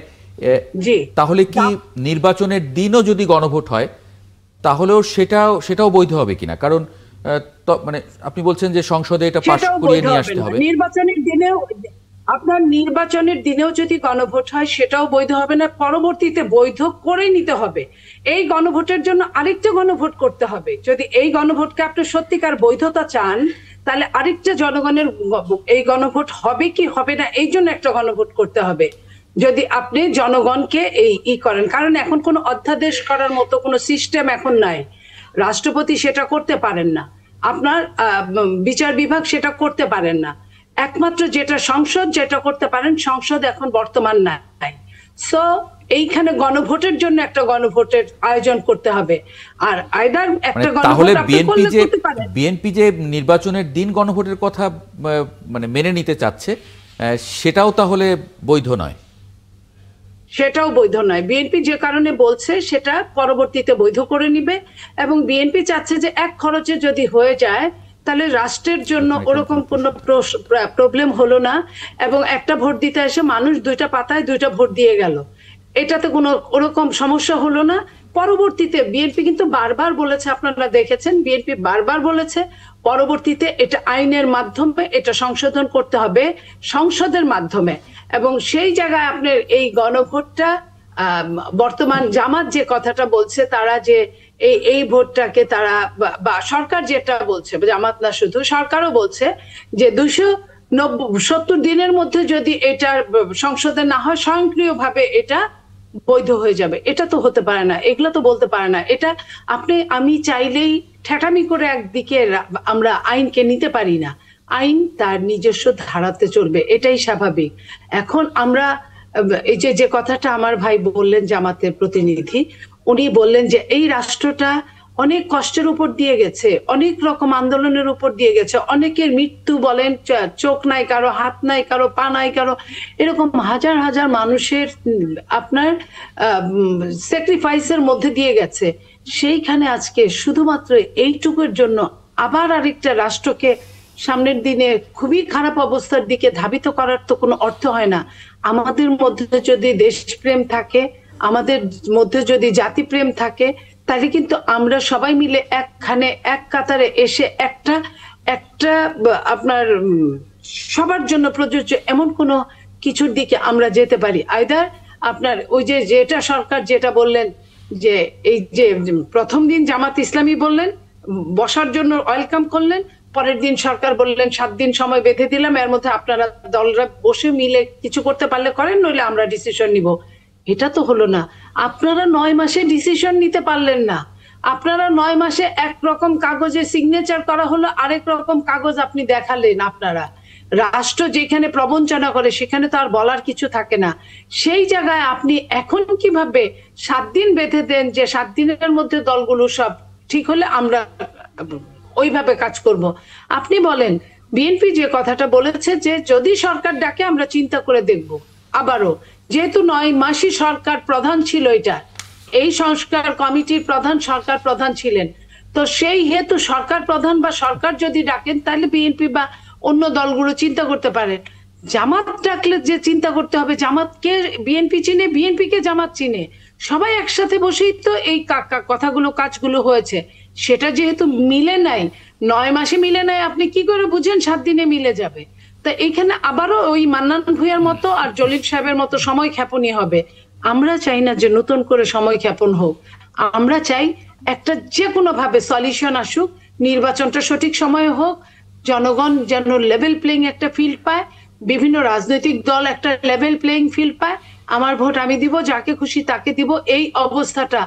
তাহলে কি নির্বাচনের দিনও যদি গণভোট হয় তাহলেও সেটাও বৈধ হবে কিনা? কারণ মানে আপনি বলছেন যে সংসদে এটা পাস করিয়ে নিয়ে আসতে হবে। নির্বাচনের দিনেও যদি গণভোট হয় সেটাও বৈধ হবে না, পরবর্তীতে বৈধ করে নিতে হবে। এই গণভোটের জন্য আরেকটা গণভোট করতে হবে। যদি এই গণভোটকে আপনি সত্যিকার বৈধতা চান, তাহলে আরেকটা জনগণের এই গণভোট হবে কি হবে না এই জন্য একটা গণভোট করতে হবে। যদি আপনি জনগণকে এই করেন, কারণ এখন কোনো অধ্যাদেশ করার মতো কোনো সিস্টেম এখন নাই। রাষ্ট্রপতি সেটা করতে পারেন না, আপনার বিচার বিভাগ সেটা করতে পারেন না। একমাত্র যেটা সংসদ যেটা করতে পারেন, সংসদ এখন বর্তমান নাই। সো এইখানে গণভোটের জন্য একটা গণভোটের আয়োজন করতে হবে। আর আইদার একটা তাহলে বিএনপি যে নির্বাচনের দিন গণভোটের কথা মানে মেনে নিতে চাচ্ছে, সেটাও তাহলে বৈধ নয়। সেটাও বৈধ নয়। বিএনপি যে কারণে বলছে সেটা পরবর্তীতে বৈধ করে নিবে, এবং বিএনপি চাচ্ছে যে এক খরচে যদি হয়ে যায় তাহলে রাষ্ট্রের জন্য ওরকম কোনো প্রবলেম হলো না, এবং একটা ভোট দিতে এসে মানুষ দুইটা পাতায় দুইটা ভোট দিয়ে গেল, এটাতে কোনো ওরকম সমস্যা হলো না। পরবর্তীতে বিএনপি কিন্তু বারবার বলেছে, আপনারা দেখেছেন বিএনপি বারবার বলেছে পরবর্তীতে এটা আইনের মাধ্যমে এটা সংশোধন করতে হবে, সংসদের মাধ্যমে। এবং সেই জায়গায় আপনার এই গণভোটটা বর্তমান জামাত যে কথাটা বলছে, তারা যে এই ভোটটাকে তারা বা সরকার যেটা বলছে, জামাত না শুধু সরকারও বলছে যে 270 দিনের মধ্যে যদি এটা সংসদে না হয় স্বয়ংক্রিয়ভাবে এটা বৈধ হয়ে যাবে। এটা তো হতে পারে না, এগুলো তো বলতে পারে না। এটা আমি চাইলেই ঠেটামি করে একদিকে আমরা আইনকে নিতে পারি না। আইন তার নিজস্ব ধারাতে চলবে, এটাই স্বাভাবিক। এখন আমরা এই যে কথাটা আমার ভাই বললেন, জামাতের প্রতিনিধি, উনি বললেন যে এই রাষ্ট্রটা অনেক কষ্টের উপর দিয়ে গেছে, অনেক রকম আন্দোলনের উপর দিয়ে গেছে, অনেকের মৃত্যু বলেন, চোখ নাই কারো, হাত নাই কারো, পা নাই কারো, এরকম হাজার হাজার মানুষের আপনার স্যাক্রিফাইসের মধ্যে দিয়ে গেছে। সেইখানে আজকে শুধুমাত্র এইটুকুর জন্য আবার আরেকটা রাষ্ট্রকে সামনের দিনে খুবই খারাপ অবস্থার দিকে ধাবিত করার তো কোনো অর্থ হয় না। আমাদের মধ্যে যদি দেশপ্রেম থাকে, আমাদের মধ্যে যদি জাতিপ্রেম থাকে, তাহলে কিন্তু আমরা সবাই মিলে একখানে এক কাতারে এসে একটা আপনার সবার জন্য প্রযোজ্য এমন কোনো কিছুর দিকে আমরা যেতে পারি। আইদার আপনার ওই যেটা সরকার যেটা বললেন যে এই যে প্রথম দিন জামাত ইসলামী বললেন বসার জন্য ওয়েলকাম করলেন, পরের দিন সরকার বললেন 7 দিন সময় বেঁধে দিলাম, এর মধ্যে আপনারা দলরা বসে মিলে কিছু করতে পারলে করেন, নইলে আমরা ডিসিশন নিব। এটা তো হলো না। আপনারা 9 মাসে ডিসিশন নিতে পারলেন না। আপনারা 9 মাসে একরকম কাগজে সিগনেচার করা হলো, আরেক রকম কাগজ আপনি দেখালেন। আপনারা রাষ্ট্র যেখানে প্রবঞ্চনা করে সেখানে তো আর বলার কিছু থাকে না। সেই জায়গায় আপনি এখন কিভাবে 7 দিন বেঁধে দেন যে 7 দিনের মধ্যে দলগুলো সব ঠিক হলে আমরা ওইভাবে কাজ করব। আপনি বলেন বিএনপি যে কথাটা বলেছে যে যদি সরকার ডাকে আমরা চিন্তা করে দেখব। আবারও যেহেতু 9 মাসই সরকার প্রধান ছিল, এটা এই সংস্কার কমিটির প্রধান সরকার প্রধান ছিলেন, তো সেই হেতু সরকার প্রধান বা সরকার যদি ডাকেন তাহলে বিএনপি বা অন্য দলগুলো চিন্তা করতে পারে। জামাত ডাকলে যে চিন্তা করতে হবে, জামাতকে বিএনপি চিনে, বিএনপি কে জামাত চিনে, সবাই একসাথে বসেই তো এই কথাগুলো কাজগুলো হয়েছে। সেটা যেহেতু মিলে নাই, 9 মাসে মিলে নাই, আপনি কি করে বুঝেন 7 দিনে মিলে যাবে? তা এইখানে আবারও ওই মান্নান ভূঁইয়ার মতো আর জলিল সাহেবের মতো সময় ক্ষেপণই হবে। আমরা চাই না যে নতুন করে সময় ক্ষেপণ হোক, আমরা চাই একটা যে কোনো ভাবে সলিউশন আসুক, নির্বাচনটা সঠিক সময়ে হোক, জনগণ যেন লেভেল প্লেইং একটা ফিল্ড পায়, বিভিন্ন রাজনৈতিক দল একটা লেভেল প্লেইং ফিল্ড পায়, আমার ভোট আমি দিব, যাকে খুশি তাকে দিব, এই অবস্থাটা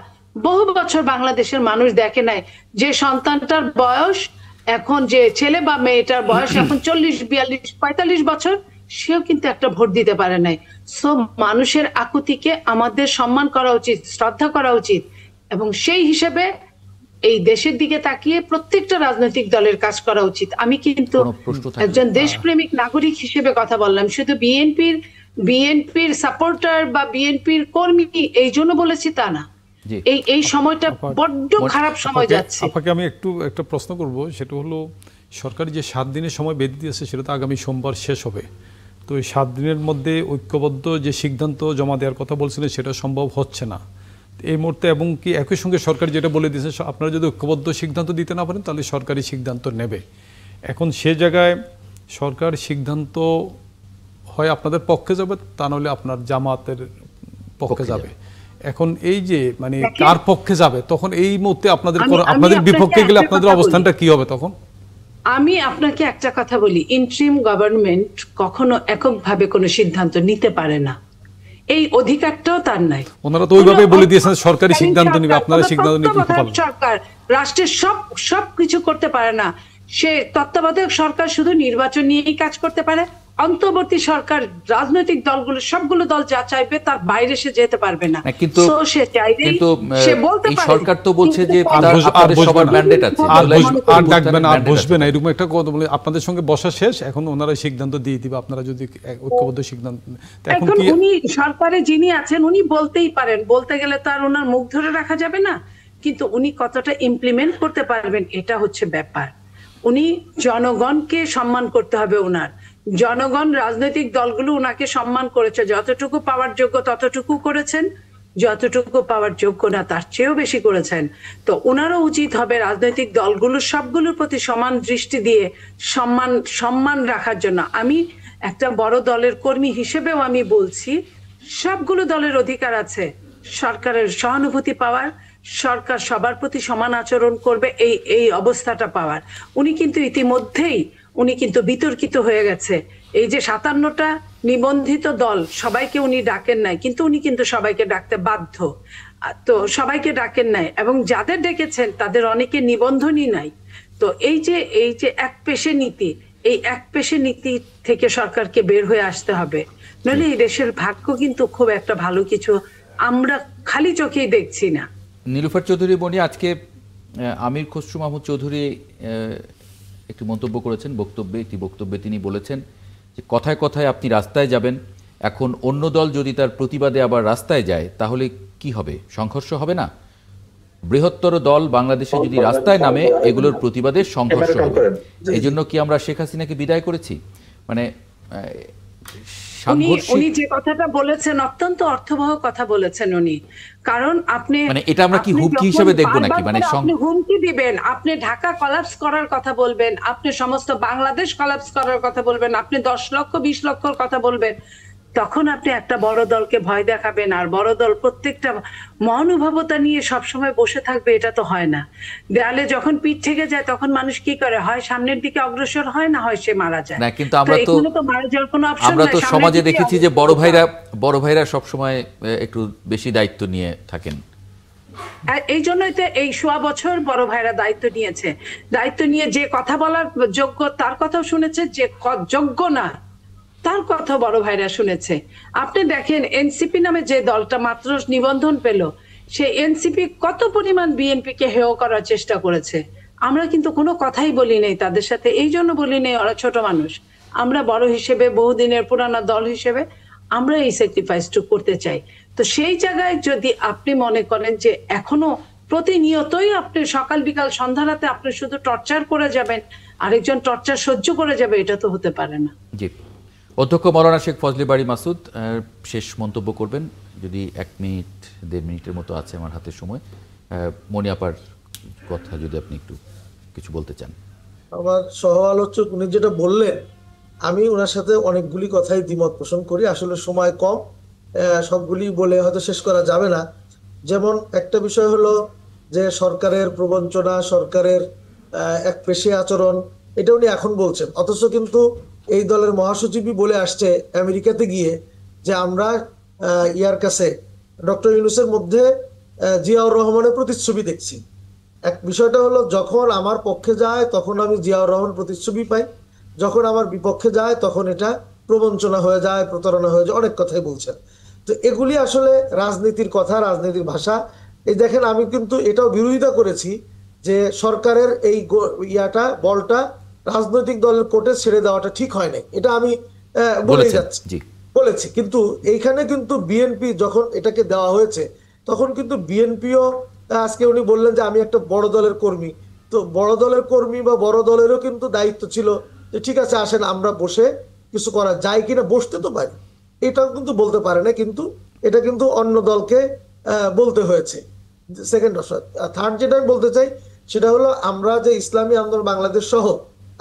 বহু বছর বাংলাদেশের মানুষ দেখে নাই। যে সন্তানটার বয়স এখন, যে ছেলে বা মেয়েটার বয়স এখন 40, 42, 45 বছর, সেও কিন্তু একটা ভোট দিতে পারে নাই। সো মানুষের আকুতিকে আমাদের সম্মান করা উচিত, শ্রদ্ধা করা উচিত, এবং সেই হিসেবে এই দেশের দিকে তাকিয়ে প্রত্যেকটা রাজনৈতিক দলের কাজ করা উচিত। আমি কিন্তু একজন দেশপ্রেমিক নাগরিক হিসেবে কথা বললাম, শুধু বিএনপির সাপোর্টার বা বিএনপির কর্মী এই জন্য বলেছি তা না। এই সময়টা বড্ড খারাপ সময় যাচ্ছে। আপনাকে আমি একটা প্রশ্ন করব, সেটা হলো সরকারি যে 7 দিনের সময় বেঁধে দিয়েছে সেটা তো আগামী সোমবার শেষ হবে। তো এই 7 দিনের মধ্যে ঐক্যবদ্ধ যে সিদ্ধান্ত জমা দেওয়ার কথা বলছিলেন সেটা সম্ভব হচ্ছে না এই মুহূর্তে, এবং কি একই সঙ্গে সরকার যেটা বলে দিয়েছে আপনারা যদি ঐক্যবদ্ধ সিদ্ধান্ত দিতে না পারেন তাহলে সরকারি সিদ্ধান্ত নেবে। এখন সে জায়গায় সরকার সিদ্ধান্ত হয় আপনাদের পক্ষে যাবে, তা নাহলে আপনার জামাতের পক্ষে যাবে। এখন এই যে মানে কার পক্ষে যাবে, তখন এই মুহূর্তে আপনাদের বিপক্ষে গেলে আপনাদের অবস্থানটা কি হবে তখন? আমি আপনাকে একটা কথা বলি, ইন্টারিম গভর্নমেন্ট কখনো এককভাবে কোনো সিদ্ধান্ত নিতে পারে না, এই অধিকারটাও তার নাই। ওনারা তো ওইভাবে বলে দিয়েছেন সরকারি সিদ্ধান্ত নিবে, আপনারা সিদ্ধান্ত নিতে পারবেন। সরকার রাষ্ট্রের সব কিছু করতে পারে না, সে তত্ত্বাবধায়ক সরকার শুধু নির্বাচন নিয়েই কাজ করতে পারে। অন্তর্বর্তী সরকার রাজনৈতিক দলগুলো, সবগুলো দল যা চাইবে তার বাইরে সে যেতে পারবে না। কিন্তু সে চাইবে, সে বলতে পারে, সরকার তো বলছে যে সবার ম্যান্ডেট আছে, আর ডাকবেন আর বসবেন এরকম একটা কথা বলে আপনাদের সঙ্গে বসা শেষ, এখন ওনারা সিদ্ধান্ত দিয়ে দিবে আপনারা যদি ঐক্যবদ্ধ সিদ্ধান্ত। এখন উনি সরকারে যিনি আছেন উনি বলতেই পারেন, বলতে গেলে তো আর ওনার মুখ ধরে রাখা যাবে না, কিন্তু উনি কতটা ইমপ্লিমেন্ট করতে পারবেন এটা হচ্ছে ব্যাপার। উনি জনগণকে সম্মান করতে হবে, ওনার জনগণ রাজনৈতিক দলগুলো ওনাকে সম্মান করেছে, যতটুকু পাওয়ার যোগ্য ততটুকু করেছেন, যতটুকু পাওয়ার যোগ্য না তার চেয়েও বেশি করেছেন। তো ওনারও উচিত হবে রাজনৈতিক দলগুলো সবগুলোর প্রতি সমান দৃষ্টি দিয়ে সম্মান রাখার জন্য। আমি একটা বড় দলের কর্মী হিসেবেও আমি বলছি, সবগুলো দলের অধিকার আছে সরকারের সহানুভূতি পাওয়ার, সরকার সবার প্রতি সমান আচরণ করবে এই অবস্থাটা পাওয়ার। উনি কিন্তু ইতিমধ্যেই বিতর্কিত হয়ে গেছে। এই যে 57টা নিবন্ধিত দল, সবাইকে উনি ডাকেন নাই, কিন্তু উনি কিন্তু সবাইকে ডাকতে বাধ্য। তো সবাইকে ডাকেন নাই, এবং যাদের ডেকেছেন তাদের অনেকে নিবন্ধনই নাই। তো এই যে এক পেশে নীতি, এই এক পেশে নীতি থেকে সরকারকে বের হয়ে আসতে হবে, নইলে এই দেশের ভাগ্য কিন্তু খুব একটা ভালো কিছু আমরা খালি চোখেই দেখছি না। নীলুফার চৌধুরী বনি, আজকে আমির খসরু মাহমুদ চৌধুরী একটি মন্তব্য করেছেন, বক্তব্যে তিনি বলেছেন যে কথায় কথায় আপনি রাস্তায় যাবেন, এখন অন্য দল যদি তার প্রতিবাদে আবার রাস্তায় যায় তাহলে কি হবে? সংঘর্ষ হবে না? বৃহত্তর দল বাংলাদেশে যদি রাস্তায় নামে এগুলোর প্রতিবাদে সংঘর্ষ হবে। এই জন্য কি আমরা শেখ হাসিনাকে বিদায় করেছি? মানে উনি যে কথাটা বলেছেন অত্যন্ত অর্থবহ কথা বলেছেন উনি, কারণ আপনি মানে এটা আমরা কি হুমকি হিসেবে দেখবো নাকি? মানে আপনি হুমকি দিবেন, আপনি ঢাকা কলাপস করার কথা বলবেন, আপনি সমস্ত বাংলাদেশ কলাপস করার কথা বলবেন, আপনি 10 লক্ষ 20 লক্ষর কথা বলবেন, তখন আপনি একটা বড় দলকে ভয় দেখাবেন, আর বড় দল প্রত্যেকটা মহানুভবতা নিয়ে সবসময় বসে থাকবে, এটা তো হয় না। দেয়ালে যখন পিঠ থেকে যায় তখন মানুষ কি করে, হয় সামনের দিকে অগ্রসর হয়, না হয় সে মারা যায়। না, কিন্তু আমরা তো সমাজে দেখেছি যে বড় ভাইরা সবসময় একটু বেশি দায়িত্ব নিয়ে থাকেন। এই জন্যই তো এই 1.25 বছর বড় ভাইরা দায়িত্ব নিয়েছে, দায়িত্ব নিয়ে যে কথা বলার যোগ্য তার কথাও শুনেছে, যে যোগ্য না তার কথা বড় ভাইরা শুনেছে। আপনি দেখেন এনসিপি নামে যে দলটা মাত্র নিবন্ধন পেল, সে এনসিপি কত পরিমাণ বিএনপি কে হেয় করার চেষ্টা করেছে। আমরা কিন্তু কোনো কথাই বলি নেই তাদের সাথে, এই জন্য বলি নেই ওরা ছোট মানুষ। আমরা বড় হিসেবে, বহুদিনের পুরানো দল হিসেবে আমরা এই স্যাক্রিফাইসটুকু করতে চাই। তো সেই জায়গায় যদি আপনি মনে করেন যে এখনো প্রতিনিয়তই আপনি সকাল বিকাল সন্ধ্যা রাতে আপনি শুধু টর্চার করে যাবেন, আরেকজন টর্চার সহ্য করে যাবে, এটা তো হতে পারে না। জি, অধ্যক্ষ মাওলানা শেখ ফজলে বারী মাসুদ শেষ মন্তব্য করবেন যদি 1 মিনিট 1.5 মিনিটের মতো আছে আমার হাতে সময়। মনি আপার কথা যদি আপনি একটু কিছু বলতে চান। আমার সহ আলোচক উনি যেটা বললেন আমি ওনার সাথে অনেকগুলি কথাই দ্বিমত পোষণ করি, আসলে সময় কম, সবগুলি বলে হয়তো শেষ করা যাবে না। যেমন একটা বিষয় হলো যে সরকারের প্রবঞ্চনা, সরকারের এক পেশি আচরণ, এটা উনি এখন বলছেন, অথচ কিন্তু এই দলের মহাসচিবই বলে আসছে আমেরিকাতে গিয়ে যে আমরা ইয়ার কাছে ডক্টর ইউনূসের মধ্যে জিয়াউর রহমানের প্রতিচ্ছবি দেখছি। এক বিষয়টা হলো যখন আমার পক্ষে যায় তখন আমি জিয়াউর রহমান প্রতিচ্ছবি পাই, যখন আমার বিপক্ষে যায় তখন এটা প্রবঞ্চনা হয়ে যায়, প্রতারণা হয়ে যায়, অনেক কথাই বলছেন। তো এগুলি আসলে রাজনীতির কথা, রাজনীতির ভাষা। এই দেখেন, আমি কিন্তু এটাও বিরোধিতা করেছি যে সরকারের এই বলটা রাজনৈতিক দলের কোর্টে ছেড়ে দেওয়াটা ঠিক হয় নাই, এটা আমি বলেই বলেছেন যাচ্ছি, জি। বলেছি। কিন্তু এইখানে কিন্তু বিএনপি যখন এটাকে দেওয়া হয়েছে তখন কিন্তু বিএনপিও, আজকে উনি বললেন যে আমি একটা বড় দলের কর্মী, তো বড় দলের কর্মী বা বড় দলেরও কিন্তু দায়িত্ব ছিল যে ঠিক আছে আসেন আমরা বসে কিছু করা যায় কিনা, বসতে তো পারি, এটাও কিন্তু বলতে পারে না, কিন্তু এটা কিন্তু অন্য দলকে বলতে হয়েছে। সেকেন্ড থার্ড যেটা আমি বলতে চাই সেটা হলো আমরা যে ইসলামী আন্দোলন বাংলাদেশ সহ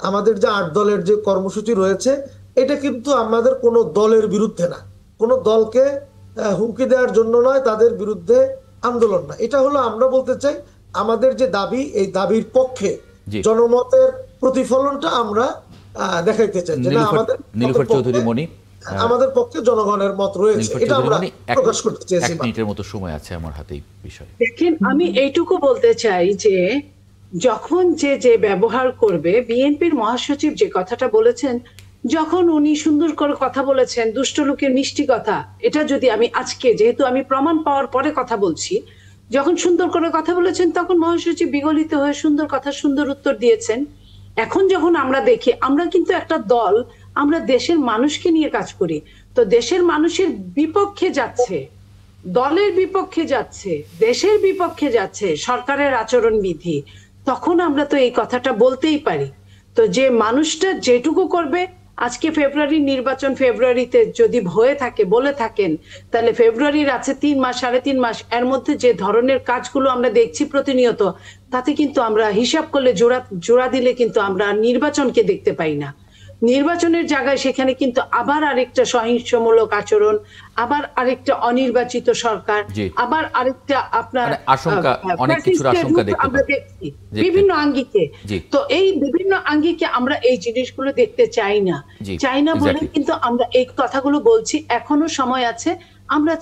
আমাদের যে 8 দলের যে কর্মসূচি রয়েছে, এটা কিন্তু আমাদের কোনো দলের বিরুদ্ধে না, কোনো দলকে হুমকি দেওয়ার জন্য নয়, তাদের বিরুদ্ধে আন্দোলন না। এটা হলো আমরা বলতে চাই আমাদের যে দাবি, এই দাবির পক্ষে জি। জনমতের প্রতিফলনটা আমরা দেখাইতে চাই যে না, নীলুফার চৌধুরী মণি, আমাদের পক্ষে জনগণের মত রয়েছে, নীলুফার এটা চৌধুরী আমরা মণি, প্রকাশ করতে চেয়েছি। 1 মিনিটের মতো সময় আছে আমার হাতে এই বিষয়ে। দেখেন, আমি এইটুকু বলতে চাই যে যখন যে যে ব্যবহার করবে, বিএনপির মহাসচিব যে কথাটা বলেছেন, যখন উনি সুন্দর করে কথা বলেছেন, দুষ্ট লোকের মিষ্টি কথা, এটা যদি আমি আজকে, যেহেতু আমি প্রমাণ পাওয়ার পরে কথা বলছি, যখন সুন্দর করে কথা বলেছেন তখন মহাসচিব বিগলিত হয়ে সুন্দর কথা, সুন্দর উত্তর দিয়েছেন। এখন যখন আমরা দেখি, আমরা কিন্তু একটা দল, আমরা দেশের মানুষকে নিয়ে কাজ করি, তো দেশের মানুষের বিপক্ষে যাচ্ছে, দলের বিপক্ষে যাচ্ছে, দেশের বিপক্ষে যাচ্ছে সরকারের আচরণবিধি, তখন আমরা তো এই কথাটা বলতেই পারি। তো যে মানুষটা যেটুকু করবে, আজকে ফেব্রুয়ারির নির্বাচন, ফেব্রুয়ারিতে যদি হয়ে থাকে, বলে থাকেন, তাহলে ফেব্রুয়ারির আছে 3 মাস, 3.5 মাস, এর মধ্যে যে ধরনের কাজগুলো আমরা দেখছি প্রতিনিয়ত, তাতে কিন্তু আমরা হিসাব করলে জোড়া দিলে কিন্তু আমরা নির্বাচনকে দেখতে পাই না। নির্বাচনের জায়গায় সেখানে কিন্তু আবার আরেকটা সহিংসমূলক আচরণ, আবার আরেকটা অনির্বাচিত সরকার, আবার আরেকটা আপনার আশঙ্কা, অনেক কিছুর আশঙ্কা দেখতে আমরা দেখছি বিভিন্ন আঙ্গিকে। তো এই বিভিন্ন আঙ্গিকে আমরা এই জিনিসগুলো দেখতে চাই না বলে কিন্তু আমরা এই কথাগুলো বলছি। এখনো সময় আছে, আমরা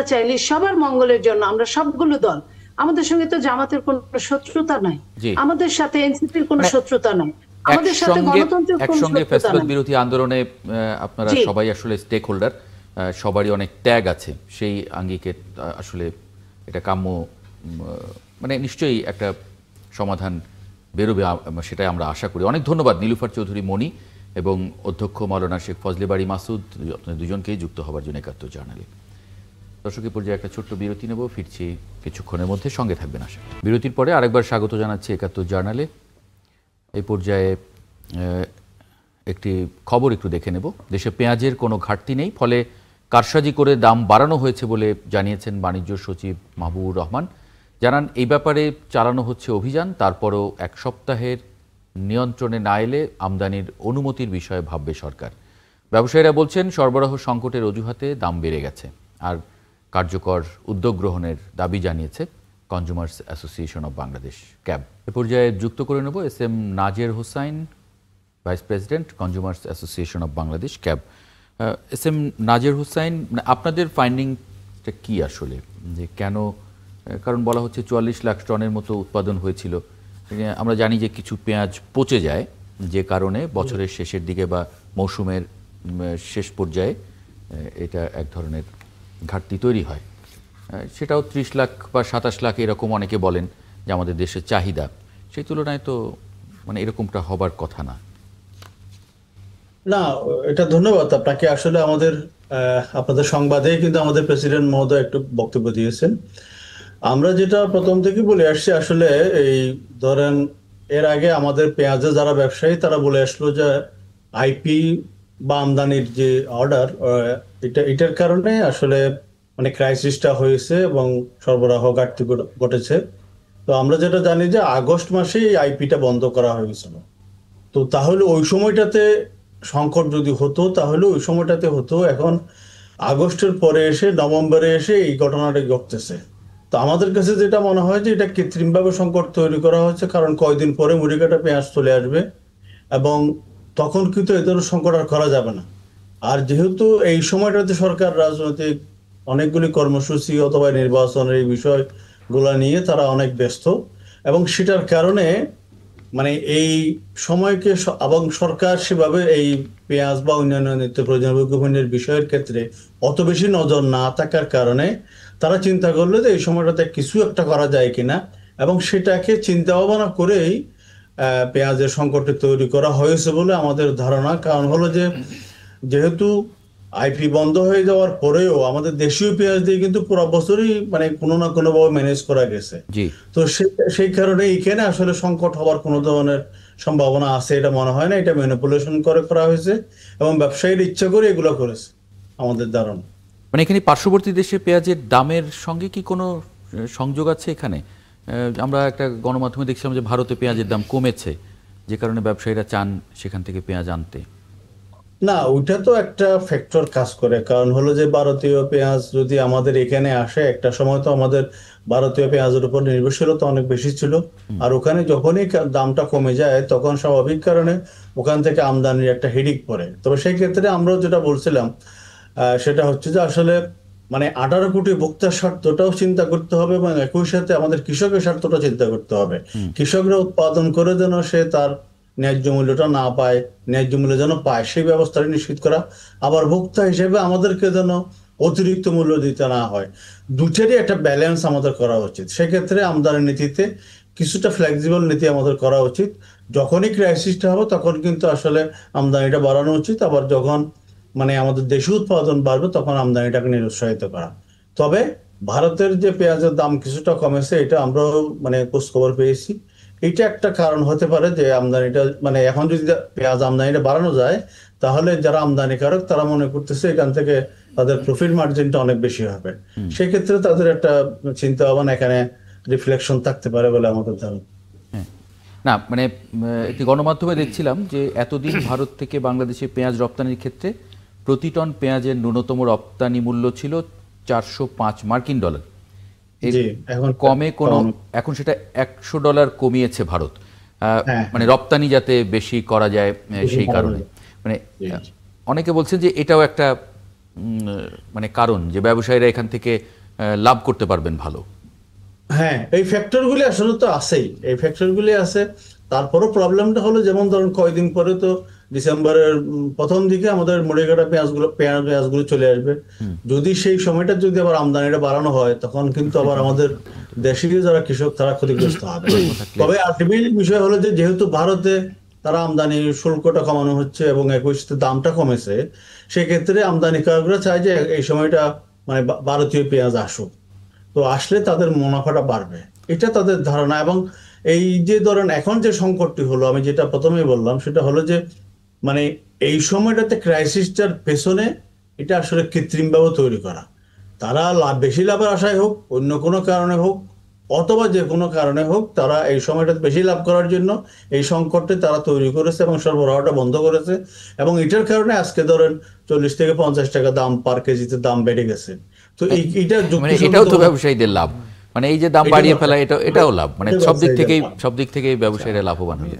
চাইলে সবার মঙ্গলের জন্য, আমরা সবগুলো দল, আমাদের সঙ্গে তো জামাতের কোনো শত্রুতা নাই, আমাদের সাথে এনসিপির কোনো শত্রুতা নাই, আমাদের সাথে গণতন্ত্রের কোনো একসঙ্গে শত্রুতা ফ্যাসিবাদ নাই। বিরোধী আন্দোলনে আপনারা সবাই আসলে স্টেক হোল্ডার, সবারই অনেক ত্যাগ আছে, সেই আঙ্গিকে আসলে এটা কাম্য, মানে নিশ্চয়ই একটা সমাধান বেরোবে, সেটাই আমরা আশা করি। অনেক ধন্যবাদ নীলুফার চৌধুরী মণি এবং অধ্যক্ষ মাওলানা শেখ ফজলে বাড়ি মাসুদ, আপনাদের দুজনকেই যুক্ত হওয়ার জন্য একাত্তর জার্নালে। দর্শকের পর্যায়ে একটা ছোট্ট বিরতি নেব, ফিরছি কিছুক্ষণের মধ্যে, সঙ্গে থাকবেন আশা। বিরতির পরে আরেকবার স্বাগত জানাচ্ছি একাত্তর জার্নালে। এই পর্যায়ে একটি খবর একটু দেখে নেব। দেশে পেঁয়াজের কোনো ঘাটতি নেই, ফলে কারসাজি করে দাম বাড়ানো হয়েছে বলে জানিয়েছেন বাণিজ্য সচিব মাহবুবুর রহমান। জানান এই ব্যাপারে চালানো হচ্ছে অভিযান, তারপরও 1 সপ্তাহের নিয়ন্ত্রণে না এলে আমদানির অনুমতির বিষয়ে ভাববে সরকার। ব্যবসায়ীরা বলছেন সরবরাহ সংকটের অজুহাতে দাম বেড়ে গেছে, আর কার্যকর উদ্যোগ গ্রহণের দাবি জানিয়েছে consumers association of Bangladesh, CAB. এ পর্যায়ে যুক্ত করে নেব SM Nazer Hossain, vice president consumers association of Bangladesh, CAB. SM Nazer Hossain, আপনাদের ফাইন্ডিংটা কি আসলে, যে কেন, কারণ বলা হচ্ছে 44 লাখ টনের মতো উৎপাদন হয়েছিল, আমরা জানি যে কিছু পেঁয়াজ পচে যায়, যে কারণে বছরের শেষের দিকে বা মৌসুমের শেষ পর্যায়ে এটা এক ধরনের ঘাটতি তৈরি হয়, সেটাও 30 লাখ বা 27 লাখ এরকম অনেকে বলেন যে আমাদের দেশের চাহিদা, সেই তুলনায় তো মানে এরকমটা হবার কথা না। না, এটা ধন্যবাদ আপনাকে। আসলে আপনাদের সংবাদে কিন্তু আমাদের প্রেসিডেন্ট মহোদয় একটু বক্তব্য দিয়েছেন। আমরা যেটা প্রথম থেকে বলে আসছি, আসলে এই ধরেন এর আগে আমাদের পেঁয়াজের যারা ব্যবসায়ী তারা বলে আসলো যে আইপি বা আমদানির যে অর্ডার, এটার কারণে আসলে মানে ক্রাইসিসটা হয়েছে এবং সরবরাহ ঘাটতি ঘটেছে। তো আমরা যেটা জানি যে আগস্ট মাসে এই আইপিটা বন্ধ করা হয়েছিল। তো তাহলে ওই সময়টাতে সংকট যদি হতো তাহলে ওই সময়টাতে হতো। এখন আগস্টের পরে এসে নভেম্বরে এসে এই ঘটনাটা ঘটতেছে। তো আমাদের কাছে যেটা মনে হয় যে এটা কৃত্রিমভাবে সংকট তৈরি করা হয়েছে, কারণ কয়দিন পরে মুড়িকাটা পেঁয়াজ চলে আসবে এবং তখন কিন্তু এই ধরনের সংকট আর করা যাবে না। আর যেহেতু এই সময়টাতে সরকার রাজনৈতিক অনেকগুলি কর্মসূচি অথবা নির্বাচনের এই বিষয়গুলো নিয়ে তারা অনেক ব্যস্ত, এবং সেটার কারণে মানে এই সময়কে এবং সরকার সেভাবে এই পেঁয়াজ বা অন্যান্য নিত্য প্রয়োজনীয় পণ্যের বিষয়ের ক্ষেত্রে অত বেশি নজর না থাকার কারণে তারা চিন্তা করলো যে এই সময়টাতে কিছু একটা করা যায় কিনা, এবং সেটাকে চিন্তা ভাবনা করেই পেঁয়াজের সংকটটি তৈরি করা হয়েছে বলে আমাদের ধারণা। কারণ হলো যে যেহেতু আইপি বন্ধ হয়ে যাওয়ার পরেও আমাদের দেশীয় পেঁয়াজ দিয়ে কিন্তু পুরো বছরই মানে কোনো না কোনো ভাবে ম্যানেজ করা গেছে। জি, তো সেই কারণে এখানে আসলে সংকট হওয়ার কোনো ধরনের সম্ভাবনা আছে এটা মনে হয় না। এটা ম্যানিপুলেশন করে করা হয়েছে এবং ব্যবসায়ীর ইচ্ছা করে এগুলো করেছে আমাদের ধারণা। মানে এখানে পার্শ্ববর্তী দেশে পেঁয়াজের দামের সঙ্গে কি কোনো সংযোগ আছে এখানে? আমরা একটা গণমাধ্যমে দেখছিলাম যে ভারতে পেঁয়াজের দাম কমেছে, যে কারণে ব্যবসায়ীরা চান সেখান থেকে পেঁয়াজ আনতে। না, ওইটা তো একটা ফ্যাক্টর কাজ করে। কারণ হলো যে ভারতীয় পেঁয়াজ যদি আমাদের এখানে আসে, একটা সময় তো আমাদের ভারতীয় পেঁয়াজের উপর নির্ভরশীলতা অনেক বেশি ছিল, আর ওখানে যখনই দামটা কমে যায় তখন স্বাভাবিক কারণে ওখান থেকে আমদানির একটা হিড়িক পড়ে। তবে সেই ক্ষেত্রে আমরাও যেটা বলছিলাম সেটা হচ্ছে যে আসলে মানে 18 কোটি ভোক্তার স্বার্থটাও চিন্তা করতে হবে এবং একই সাথে আমাদের কৃষকের স্বার্থটা চিন্তা করতে হবে। কৃষকরা উৎপাদন করে যেন সে তার ন্যায্য মূল্যটা না পায়, ন্যায্য মূল্য যেন পায় সেই ব্যবস্থাটা নিশ্চিত করা, আবার ভোক্তা হিসেবে আমাদেরকে যেন অতিরিক্ত মূল্য দিতে না হয়, দুটারই একটা ব্যালেন্স আমাদের করা উচিত। সেক্ষেত্রে আমদানি নীতিতে কিছুটা ফ্লেক্সিবল নীতি আমাদের করা উচিত। যখনই ক্রাইসিসটা হবে তখন কিন্তু আসলে আমদানিটা বাড়ানো উচিত, আবার যখন মানে আমাদের দেশীয় উৎপাদন বাড়বে তখন আমদানিটাকে নিরুৎসাহিত করা। তবে ভারতের যে পেঁয়াজের দাম কিছুটা কমেছে এটা আমরাও মানে খোঁজ খবর পেয়েছি। এটা একটা কারণ হতে পারে যে আমদানিটা মানে এখন যদি পেঁয়াজ আমদানিটা বাড়ানো যায় তাহলে যারা আমদানিকারক তারা মনে করতেছে এখান থেকে তাদের প্রফিট মার্জিনটা অনেক বেশি হবে। সেক্ষেত্রে তাদের একটা চিন্তা ভাবনা এখানে রিফ্লেকশন থাকতে পারে বলে আমাদের ধারণা। না মানে একটি গণমাধ্যমে দেখছিলাম যে এতদিন ভারত থেকে বাংলাদেশে পেঁয়াজ রপ্তানির ক্ষেত্রে প্রতি টন পেঁয়াজের ন্যূনতম রপ্তানি মূল্য ছিল $405। এখন কমে কোনো এখন সেটা $100 কমিয়েছে ভারত, মানে রপ্তানি যাতে বেশি করা যায় সেই কারণে। মানে অনেকে বলছেন যে এটাও একটা মানে কারণ যে ব্যবসায়ীরা এখান থেকে লাভ করতে পারবেন ভালো। হ্যাঁ, এই ফ্যাক্টরগুলি আসলে তো আছেই, এই ফ্যাক্টরগুলি আছে। তারপরও প্রবলেমটা হলো যেমন ধরুন কয়দিন পরে তো ডিসেম্বরের প্রথম দিকে আমাদের মুড়িঘাটা পেঁয়াজগুলো চলে আসবে। যদি সেই সময়টা যদি আবার আমদানিটা বাড়ানো হয় তখন কিন্তু আবার আমাদের দেশীয় যারা কৃষক তারা ক্ষতিগ্রস্ত হবে। তবে আলটিমেট বিষয় হলো যে যেহেতু ভারতে তারা আমদানি শুল্কটা কমানো হচ্ছে এবং একই সাথে দামটা কমেছে, সেক্ষেত্রে আমদানিকারকরা চায় যে এই সময়টা মানে ভারতীয় পেঁয়াজ আসুক, তো আসলে তাদের মুনাফাটা বাড়বে, এটা তাদের ধারণা। এবং এই যে ধরেন এখন যে সংকটটি হলো, আমি যেটা প্রথমেই বললাম সেটা হলো যে মানে এই সময়টাতে ক্রাইসিসটার পেছনে এটা আসলে কৃত্রিমভাবে তৈরি করা। তারা বেশি লাভের আশায় হোক, অন্য কোনো কারণে হোক, অথবা যে কোনো কারণে হোক, তারা এই সময়টাতে বেশি লাভ করার জন্য এই সংকটটি তারা তৈরি করেছে এবং সরবরাহটা বন্ধ করেছে। এবং এটার কারণে আজকে ধরেন 40 থেকে 50 টাকা দাম পার কেজিতে দাম বেড়ে গেছে। তো এইটা মানে এটাও তো ব্যবসায়ীদের লাভ, মানে এই যে দাম বাড়িয়ে ফেলা এটাও লাভ, মানে সব দিক থেকেই ব্যবসায়ীরা লাভবান হয়।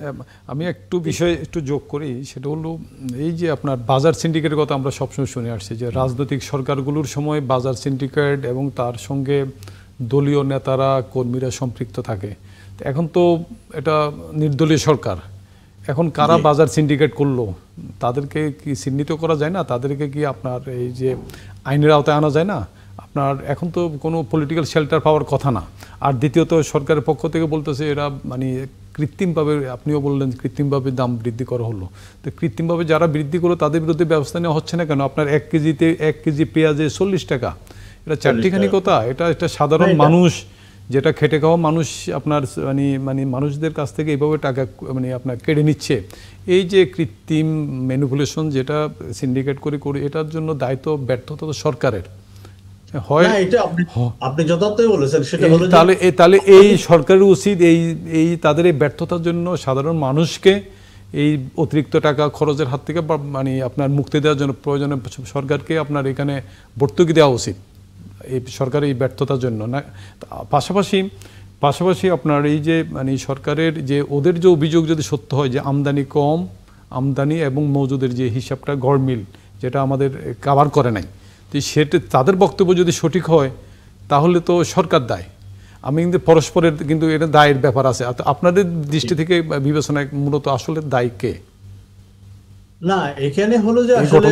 আমি একটু বিষয় একটু যোগ করি, সেটা হলো এই যে আপনার বাজার সিন্ডিকেটের কথা আমরা সবসময় শুনে আসছি যে রাজনৈতিক সরকারগুলোর সময় বাজার সিন্ডিকেট এবং তার সঙ্গে দলীয় নেতারা কর্মীরা সম্পৃক্ত থাকে। এখন তো এটা নির্দলীয় সরকার, এখন কারা বাজার সিন্ডিকেট করলো তাদেরকে কি চিহ্নিত করা যায় না? তাদেরকে কি আপনার এই যে আইনের আওতায় আনা যায় না? আপনার এখন তো কোনো পলিটিক্যাল শেল্টার পাওয়ার কথা না। আর দ্বিতীয়ত সরকারের পক্ষ থেকে বলতেছে এরা মানে কৃত্রিমভাবে, আপনিও বললেন কৃত্রিমভাবে দাম বৃদ্ধি করা হলো, তো কৃত্রিমভাবে যারা বৃদ্ধি করলো তাদের বিরুদ্ধে ব্যবস্থা নেওয়া হচ্ছে না কেন? আপনার 1 কেজি পেঁয়াজে 40 টাকা, এটা চারটিখানি কথা। এটা সাধারণ মানুষ, যেটা খেটে খাওয়া মানুষ আপনার মানে মানুষদের কাছ থেকে এইভাবে টাকা মানে আপনার কেড়ে নিচ্ছে। এই যে কৃত্রিম ম্যানিপুলেশন যেটা সিন্ডিকেট করে এটার জন্য দায়িত্ব ব্যর্থতা তো সরকারের হয়। আপনি যথার্থই বলেছেন। সেটা হলো তাহলে এই সরকারের উচিত এই তাদের এই ব্যর্থতার জন্য সাধারণ মানুষকে এই অতিরিক্ত টাকা খরচের হাত থেকে মানে আপনার মুক্তি দেওয়ার জন্য প্রয়োজনে সরকারকে আপনার এখানে ভর্তুকি দেওয়া উচিত এই সরকারের এই ব্যর্থতার জন্য না। পাশাপাশি আপনার এই যে মানে সরকারের যে ওদের যে অভিযোগ যদি সত্য হয় যে আমদানি কম, আমদানি এবং মজুদের যে হিসাবটা গড়মিল যেটা আমাদের কাভার করে নাই, তো সেটা তাদের বক্তব্য যদি সঠিক হয় তাহলে তো সরকার দায়। আমি কিন্তু পরস্পরের কিন্তু এটা দায়ের ব্যাপার আছে। আপনাদের দৃষ্টি থেকে বিবেচনায় মূলত আসলে দায়ী কে? না, এখানে হলো যে আসলে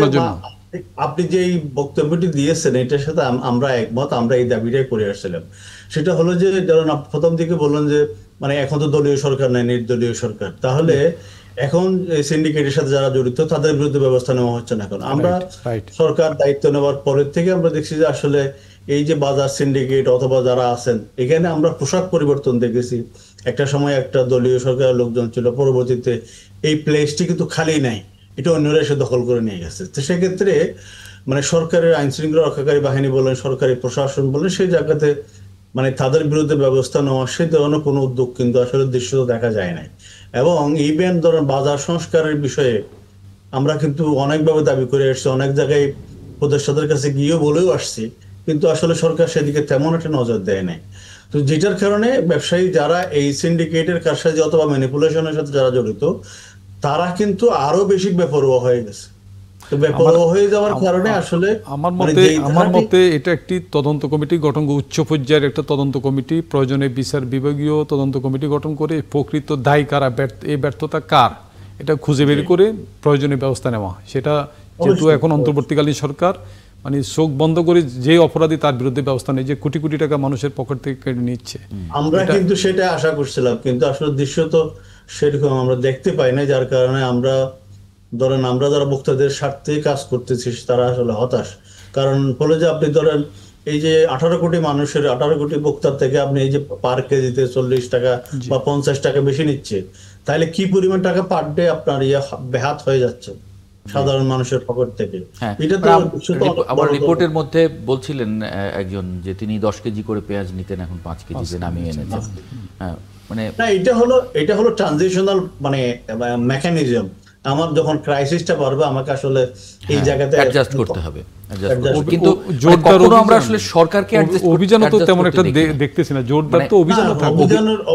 আপনি যে এই বক্তব্যটি দিয়েছেন এটার সাথে আমরা একমত, আমরা এই দাবিটাই করে আসছিলাম। সেটা হলো যে ধরুন প্রথম দিকে বললেন যে মানে এখন তো দলীয় সরকার নাই, নির্দলীয় সরকার, তাহলে এখন সিন্ডিকেটের সাথে যারা জড়িত তাদের বিরুদ্ধে ব্যবস্থা নেওয়া হচ্ছে না। এখন আমরা সরকার দায়িত্ব নেওয়ার পরের থেকে আমরা দেখছি যে আসলে এই যে বাজার সিন্ডিকেট অথবা যারা আছেন এখানে আমরা পোশাক পরিবর্তন দেখেছি। একটা সময় একটা দলীয় সরকারের লোকজন ছিল, পরবর্তীতে এই প্লেসটি কিন্তু খালি নাই, এটা অন্যরা এসে দখল করে নিয়ে গেছে। তো সেক্ষেত্রে মানে সরকারের আইন শৃঙ্খলা রক্ষাকারী বাহিনী বলেন, সরকারি প্রশাসন বলেন, সেই জায়গাতে মানে তাদের বিরুদ্ধে ব্যবস্থা নেওয়া সে ধরনের কোনো উদ্যোগ কিন্তু আসলে দৃশ্যত দেখা যায় নাই। এবং ইভেন ধরেন বাজার সংস্কারের বিষয়ে আমরা কিন্তু অনেকভাবে দাবি করে আসছি, অনেক জায়গায় উপদেষ্টাদের কাছে গিয়েও বলেও আসছি, কিন্তু আসলে সরকার সেদিকে তেমন একটা নজর দেয় নাই। তো যেটার কারণে ব্যবসায়ী যারা এই সিন্ডিকেটের কারসাজি অথবা ম্যানিপুলেশনের সাথে যারা জড়িত তারা কিন্তু আরো বেশি বেপরোয়া হয়ে গেছে। তো বেপরোয়া হয়ে যাওয়ার কারণে আসলে আমার মতে এটা একটি তদন্ত কমিটি গঠন, উচ্চ পর্যায়ের একটা তদন্ত কমিটি, প্রয়োজনে বিচার বিভাগীয় তদন্ত কমিটি গঠন করে প্রকৃত দায়ী কারা, এই ব্যর্থতা কার এটা খুঁজে বের করে প্রয়োজনীয় ব্যবস্থা নেওয়া। সেটা যেহেতু এখন অন্তর্বর্তীকালীন সরকার মানে চোখ বন্ধ করে যে অপরাধী তার বিরুদ্ধে ব্যবস্থা নেই, যে কোটি কোটি টাকা মানুষের পকেট থেকে কেটে নিচ্ছে। আমরা কিন্তু সেটা আশা করছিলাম, কিন্তু আসলে দৃশ্য তো সেরকম আমরা দেখতে পাই না, যার কারণে আমরা ধরেন আমরা যারা ভোক্তাদের স্বার্থে কাজ করতেছি তারা আসলে হতাশ। কারণ হলো যে আপনি ধরেন এই যে 18 কোটি মানুষের 18 কোটি ভোক্তার থেকে আপনি এই যে পার কেজিতে 40 টাকা বা 50 টাকা বেশি নিচ্ছে, তাহলে কি পরিমাণ টাকা পার ডে আপনার বেহাত হয়ে যাচ্ছে সাধারণ মানুষের পকেট থেকে। এটা তো আমার রিপোর্টের মধ্যে বলছিলেন একজন যে তিনি 10 কেজি করে পেঁয়াজ নিতেন, এখন 5 কেজিতে নামিয়ে এনেছেন। মানে না, এটা হলো ট্রানজিশনাল মানে মেকানিজম। আমার যখন ক্রাইসিসটা বাড়বে আমাকে আসলে এই জায়গাতে অ্যাডজাস্ট করতে হবে। কিন্তু কখনো আমরা আসলে সরকারকে অভিযান তো তেমন একটা দেখতেছি না, জোরদার তো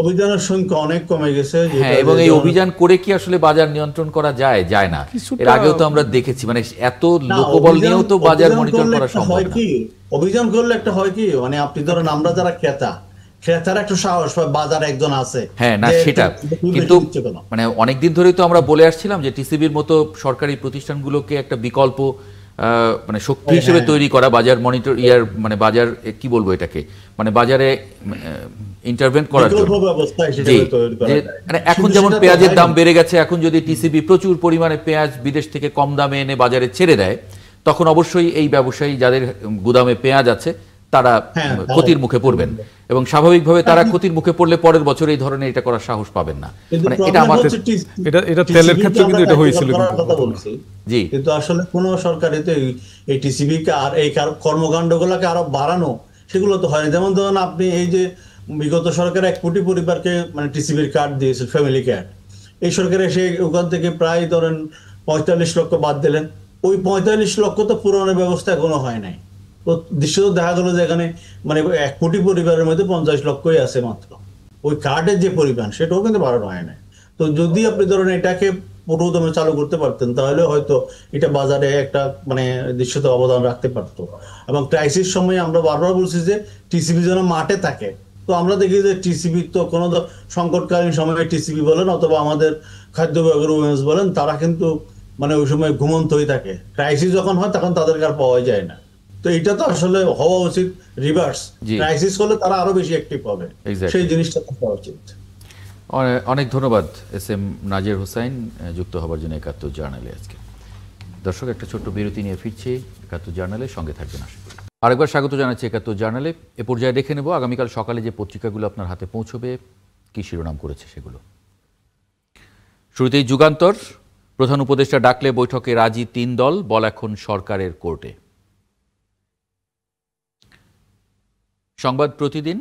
অভিযানের সংখ্যা অনেক কমে গেছে। হ্যাঁ, এবং এই অভিযান করে কি আসলে বাজার নিয়ন্ত্রণ করা যায়? যায় না। এর আগেও তো আমরা দেখেছি মানে এত লোকবল নিয়েও তো বাজার মনিটর করা সম্ভব না। অভিযান করলে একটা হয় কি মানে আপনি ধরেন আমরা যারা ক্রেতার একটা সাহস পায় বাজারে একজন আছে। হ্যাঁ, না সেটা কিন্তু মানে অনেকদিন ধরেই তো আমরা বলে আসছিলাম যে টিসিবির মতো সরকারি প্রতিষ্ঠানগুলোকে একটা বিকল্প মানে শক্তি হিসেবে তৈরি করা, বাজার মনিটর মানে বাজার কি বলবো এটাকে মানে বাজারে ইন্টারভেন্ট করার জন্য। মানে এখন যেমন পেঁয়াজের দাম বেড়ে গেছে, এখন যদি টিসিবি প্রচুর পরিমাণে পেঁয়াজ বিদেশ থেকে কম দামে এনে বাজারে ছেড়ে দেয়, তখন অবশ্যই এই ব্যবসায়ী যাদের গুদামে পেঁয়াজ আছে তারা ক্ষতির মুখে পড়বেন, এবং স্বাভাবিকভাবে তারা ক্ষতির মুখে পড়লে পরের বছর এই ধরনের এটা করার সাহস পাবেন না। মানে এটা আমাদের এটা তেলের ক্ষেত্রে কিন্তু এটা হয়েছিল, জি, কিন্তু আসলে কোন সরকারি তো এই টিসিবি কে আর এই কর্মকাণ্ডগুলোকে আরো বাড়ানো সেগুলো তো হয় না। যেমন ধরুন আপনি এই যে বিগত সরকার 1 কোটি পরিবারকে মানে টিসিবির কার্ড দিয়েছিল, ফ্যামিলি কার্ড, এই সরকারে এসে ওখান থেকে প্রায় ধরেন 45 লক্ষ বাদ দিলেন। ওই 45 লক্ষ তো পূরণের ব্যবস্থা এখনো হয় নাই। তো দৃশ্যত দেখা গেল যে এখানে মানে 1 কোটি পরিবারের মধ্যে 50 লক্ষই আছে মাত্র। ওই কার্ডের যে পরিমাণ সেটাও কিন্তু বাড়ানো হয় না। তো যদি আপনি ধরেন এটাকে পুরোদমে চালু করতে পারতেন তাহলে হয়তো এটা বাজারে একটা মানে দৃশ্যত অবদান রাখতে পারতো। এবং ক্রাইসিস সময়ে আমরা বারবার বলছি যে টিসিবি যেন মাঠে থাকে। তো আমরা দেখি যে টিসিবি তো কোনো সংকটকালীন সময়ে টিসিবি বলেন অথবা আমাদের খাদ্য বিভাগের ওমেন্স বলেন, তারা কিন্তু মানে ওই সময় ঘুমন্ত হয়ে থাকে। ক্রাইসিস যখন হয় তখন তাদেরকে আর পাওয়া যায় না। তো এটা তো আসলে হওয়া উচিত রিভার্স, ক্রাইসিস হলে তারা আরো বেশি অ্যাক্টিভ হবে, সেই জিনিসটা থাকা উচিত। অনেক ধন্যবাদ এস.এম. নাজির হোসাইন যুক্ত হবার জন্য ৭১ জার্নালে আজকে। দর্শক, একটা ছোট্ট বিরতি নিয়ে ফিরছি ৭১ জার্নালে, সঙ্গে থাকবেন আশা করি। আরেকবার স্বাগত জানাচ্ছি ৭১ জার্নালে। এ পর্যায়ে দেখে নেব আগামীকাল সকালে যে পত্রিকাগুলো আপনার হাতে পৌঁছবে কি শিরোনাম করেছে সেগুলো। শুরুতেই যুগান্তর, প্রধান উপদেষ্টা ডাকলে বৈঠকে রাজি ৩ দল, বল এখন সরকারের কোর্টে। সংবাদ প্রতিদিন,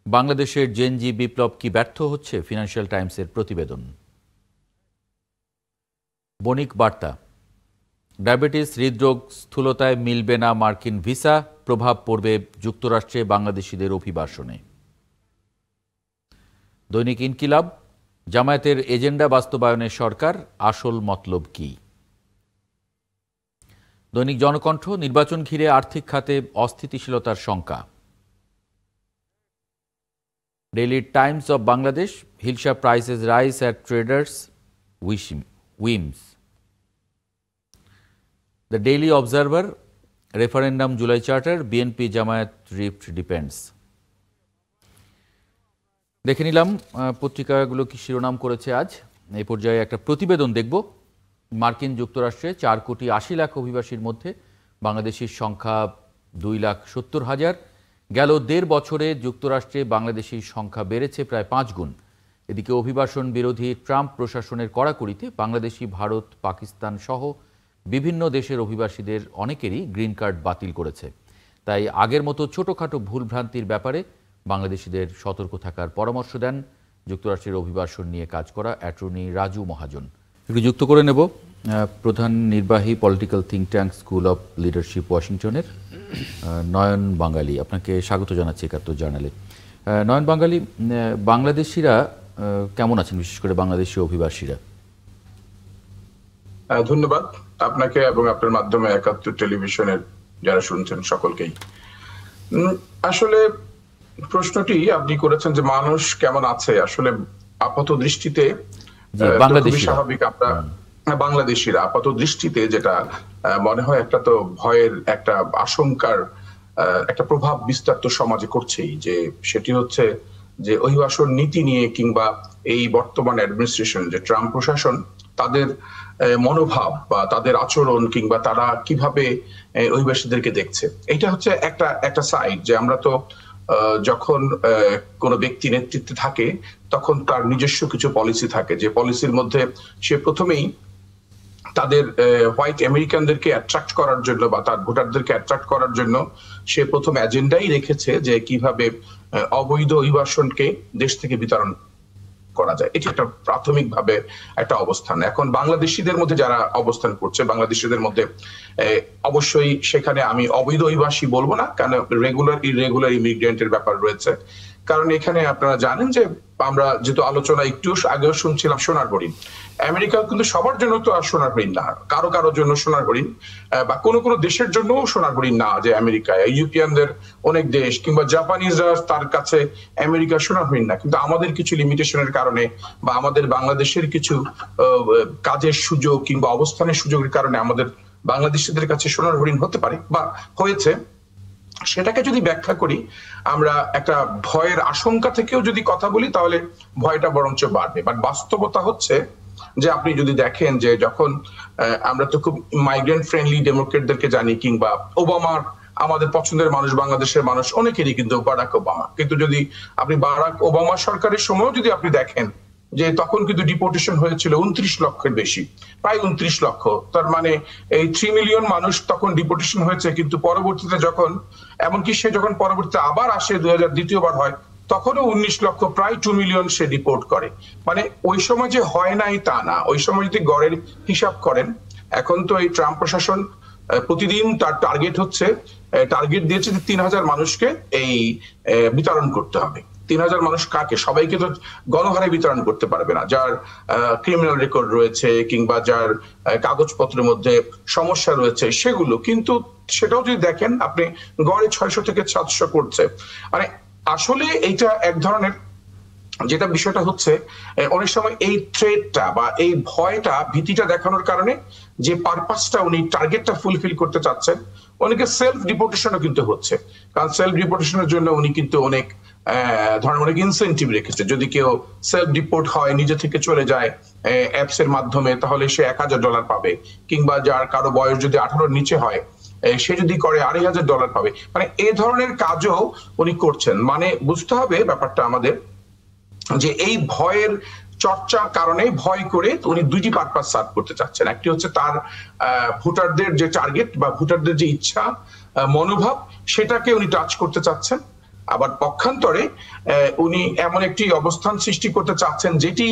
বাংলাদেশের জেনজি বিপ্লব কি ব্যর্থ হচ্ছে, ফিনান্সিয়াল টাইমসের প্রতিবেদন। বণিক বার্তা, ডায়াবেটিস, হৃদরোগ, স্থূলতায় মিলবে না মার্কিন ভিসা, প্রভাব পড়বে যুক্তরাষ্ট্রে বাংলাদেশিদের অভিবাসনে। দৈনিক ইনকিলাব, জামায়াতের এজেন্ডা বাস্তবায়নে সরকার, আসল মতলব কি? দৈনিক জনকণ্ঠ, নির্বাচন ঘিরে আর্থিক খাতে অস্থিতিশীলতার শঙ্কা। Daily Times of Bangladesh, hilsa prices rice at traders whims. The daily observer, referendum July charter, BNP Jamaat rift depends. দেখে নিলাম পত্রিকাগুলো কি শিরোনাম করেছে আজ। এই পর্যায়ে একটা প্রতিবেদন দেখব। মার্কিন যুক্তরাষ্ট্রে 4,80,00,000 অভিবাসীর মধ্যে বাংলাদেশির সংখ্যা 2,70,000। গেল 1.5 বছরে যুক্তরাষ্ট্রে বাংলাদেশির সংখ্যা বেড়েছে প্রায় 5 গুণ। এদিকে অভিবাসন বিরোধী ট্রাম্প প্রশাসনের কড়াকড়িতে বাংলাদেশি, ভারত, পাকিস্তান সহ বিভিন্ন দেশের অভিবাসীদের অনেকেরই গ্রিন কার্ড বাতিল করেছে। তাই আগের মতো ছোটখাটো ভুলভ্রান্তির ব্যাপারে বাংলাদেশিদের সতর্ক থাকার পরামর্শ দেন যুক্তরাষ্ট্রের অভিবাসন নিয়ে কাজ করা অ্যাটর্নি রাজু মহাজন। একটু যুক্ত করে নেব প্রধান নির্বাহী political think tank school of leadership ওয়াশিংটনের নয়ন বাঙালি। আপনাকে স্বাগত জানাচ্ছি ৭১ জার্নালে। নয়ন বাঙালি, বাংলাদেশিরা কেমন আছেন, বিশেষ করে বাংলাদেশি অভিবাসীরা? ধন্যবাদ আপনাকে এবং আপনার মাধ্যমে ৭১ টেলিভিশনের যারা শুনছেন সকলকেই। আসলে প্রশ্নটি আপনি করেছেন যে মানুষ কেমন আছে, আসলে আপাত দৃষ্টিতে স্বাভাবিক আমরা বাংলাদেশিরা আপাত দৃষ্টিতে যেটা মনে হয়, একটা তো ভয়ের, একটা আশঙ্কার একটা প্রভাব বিস্তার তো সমাজে করছেই, যে সেটি হচ্ছে যে অভিবাসন নীতি নিয়ে কিংবা এই বর্তমান অ্যাডমিনিস্ট্রেশন, যে ট্রাম্প প্রশাসন, তাদের মনোভাব বা তাদের আচরণ কিংবা তারা কিভাবে অভিবাসীদেরকে দেখছে, এটা হচ্ছে একটা সাইড। যে আমরা তো যখন কোনো ব্যক্তি নেতৃত্বে থাকে তখন তার নিজস্ব কিছু পলিসি থাকে, যে পলিসির মধ্যে সে প্রথমেই তাদের হোয়াইট আমেরিকানদেরকে অ্যাট্রাক্ট করার জন্য বা তার ভোটারদেরকে অ্যাট্রাক্ট করার জন্য সে প্রথম এজেন্ডাই রেখেছে যে কিভাবে অবৈধ অভিবাসনকে দেশ থেকে বিতরণ করা যায়। এটি একটা প্রাথমিকভাবে একটা অবস্থান। এখন বাংলাদেশিদের মধ্যে যারা অবস্থান করছে, বাংলাদেশিদের মধ্যে অবশ্যই সেখানে আমি অবৈধ অভিবাসী বলবো না, কারণ রেগুলার ইরেগুলার ইমিগ্রেন্টের ব্যাপার রয়েছে। কারণ এখানে আপনারা জানেন যে আমরা যেহেতু আলোচনা একটু আগেও শুনছিলাম সোনার হরিণ, আমেরিকা কিন্তু সবার জন্য তো আর সোনার হরিণ না, কারো জন্য সোনার হরিণ বা কোনো দেশের জন্য সোনার হরিণ না। যে আমেরিকায় ইউরোপিয়ানদের অনেক দেশ কিংবা জাপানিজরা তার কাছে আমেরিকা সোনার হরিণ না, কিন্তু আমাদের কিছু লিমিটেশনের কারণে বা আমাদের বাংলাদেশের কিছু কাজের সুযোগ কিংবা অবস্থানের সুযোগের কারণে আমাদের বাংলাদেশিদের কাছে সোনার হরিণ হতে পারে বা হয়েছে। সেটাকে যদি ব্যাখ্যা করি, আমরা একটা ভয়ের আশঙ্কা থেকেও যদি কথা বলি তাহলে ভয়টা বরঞ্চ বাড়বে। বাট বাস্তবতা হচ্ছে যে আপনি যদি দেখেন যে যখন আমরা তো খুব মাইগ্রেন্ট ফ্রেন্ডলি ডেমোক্রেটদেরকে জানি, কিংবা ওবামার আমাদের পছন্দের মানুষ, বাংলাদেশের মানুষ অনেকেরই কিন্তু বারাক ওবামা, কিন্তু যদি আপনি বারাক ওবামা সরকারের সময়ও যদি আপনি দেখেন যে তখন কিন্তু ডিপোর্টেশন হয়েছিল 29 লক্ষের বেশি, প্রায় 29 লক্ষ। তার মানে এই 3 মিলিয়ন মানুষ তখন ডিপোর্টেশন হয়েছে। কিন্তু পরবর্তীতে যখন এমনকি সে যখন পরবর্তীতে আবার আসে 2000 দ্বিতীয়বার হয়, তখনও 19 লক্ষ, প্রায় 2 মিলিয়ন সে ডিপোর্ট করে। মানে ওই সময় যে হয় নাই তা না, ওই সময় যদি গড়ের হিসাব করেন, এখন তো এই ট্রাম্প প্রশাসন প্রতিদিন তার টার্গেট দিয়েছে যে 3000 মানুষকে এই বিতরণ করতে হবে। 3000 মানুষ কাকে? সবাইকে তো গণহারে বিতরণ করতে পারবে না, যার ক্রিমিনাল রেকর্ড রয়েছে কিংবা যার কাগজপত্রের মধ্যে সমস্যা রয়েছে সেগুলো। কিন্তু সেটাও যদি দেখেন আপনি, গড়ে 600 থেকে 700 করছে। মানে আসলে এইটা এক ধরনের, যেটা বিষয়টা হচ্ছে অনেক সময় এই থ্রেটটা বা এই ভয়টা, ভীতিটা দেখানোর কারণে যে পারপাসটা উনি টার্গেটটা ফুলফিল করতে চাচ্ছেন, অনেকে সেলফ ডিপোর্টেশনও কিন্তু হচ্ছে। কারণ সেলফ ডিপোর্টেশনের জন্য উনি কিন্তু অনেক ধরনের অনেক ইনসেন্টিভ রেখেছে। যদি কেউ সেলফ ডিপোর্ট হয়, নিজে থেকে চলে যায় অ্যাপস এর মাধ্যমে, তাহলে সে $1000 পাবে, কিংবা যার কারো বয়স যদি 18-র নিচে হয় সে যদি করে $2500 পাবে। মানে এই ধরনের কাজও উনি করছেন। মানে বুঝতে হবে ব্যাপারটা আমাদের, যে এই ভয়ের চর্চার কারণে ভয় করে উনি দুইটি পারপাস সার্ভ করতে চাচ্ছেন। একটি হচ্ছে তার ভোটারদের যে টার্গেট বা ভোটারদের যে ইচ্ছা, মনোভাব, সেটাকে উনি টাচ করতে চাচ্ছেন। আবার পক্ষান্তরে উনি এমন একটি অবস্থান সৃষ্টি করতে চাচ্ছেন যেটি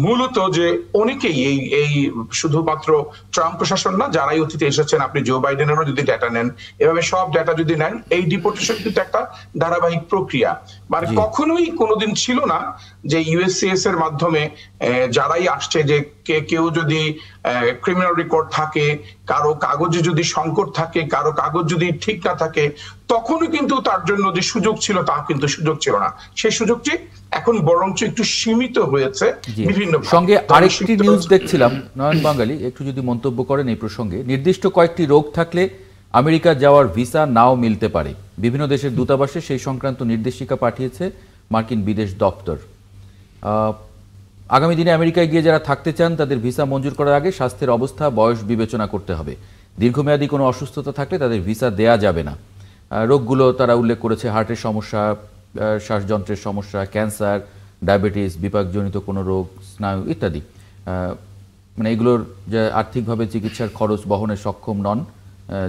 মূলত যে অনেকেই এই এই শুধুমাত্র ট্রাম্প প্রশাসন না, যারাই অতীতে এসেছেন, আপনি জো বাইডেনেরও যদি ডেটা নেন, এভাবে সব ডেটা যদি নেন, এই ডিপোর্টেশন কিন্তু একটা ধারাবাহিক প্রক্রিয়া। মানে কখনোই কোনোদিন ছিল না যে ইউএসসিএস এর মাধ্যমে যারাই আসছে, যে কেউ যদি ক্রিমিনাল রেকর্ড থাকে, কারো কাগজে যদি সংকট থাকে, কারো কাগজ যদি ঠিক না থাকে, তখনও কিন্তু তার জন্য যে সুযোগ ছিল তা কিন্তু সুযোগ ছিল না। সেই সুযোগটি এখন বরঞ্চ একটু সীমিত হয়েছে বিভিন্ন। সঙ্গে আরেকটি নিউজ দেখছিলাম, নয়ন বাঙালি একটু যদি মন্তব্য করেন এই প্রসঙ্গে। নির্দিষ্ট কয়েকটি রোগ থাকলে আমেরিকা যাওয়ার ভিসা নাও মিলতে পারে। বিভিন্ন দেশের দূতাবাসে সেই সংক্রান্ত নির্দেশিকা পাঠিয়েছে মার্কিন বিদেশ দপ্তর। আগামী দিনে আমেরিকায় গিয়ে যারা থাকতে চান তাদের ভিসা মঞ্জুর করার আগে স্বাস্থ্যের অবস্থা, বয়স বিবেচনা করতে হবে। দীর্ঘমেয়াদী কোনো অসুস্থতা থাকলে তাদের ভিসা দেয়া যাবে না। রোগগুলো তারা উল্লেখ করেছে হার্টের সমস্যা, শ্বাসযন্ত্রের সমস্যা, ক্যান্সার, ডায়াবেটিস, বিপাকজনিত কোনো রোগ, স্নায়ু ইত্যাদি। মানে এগুলোর যে আর্থিকভাবে চিকিৎসার খরচ বহনে সক্ষম নন,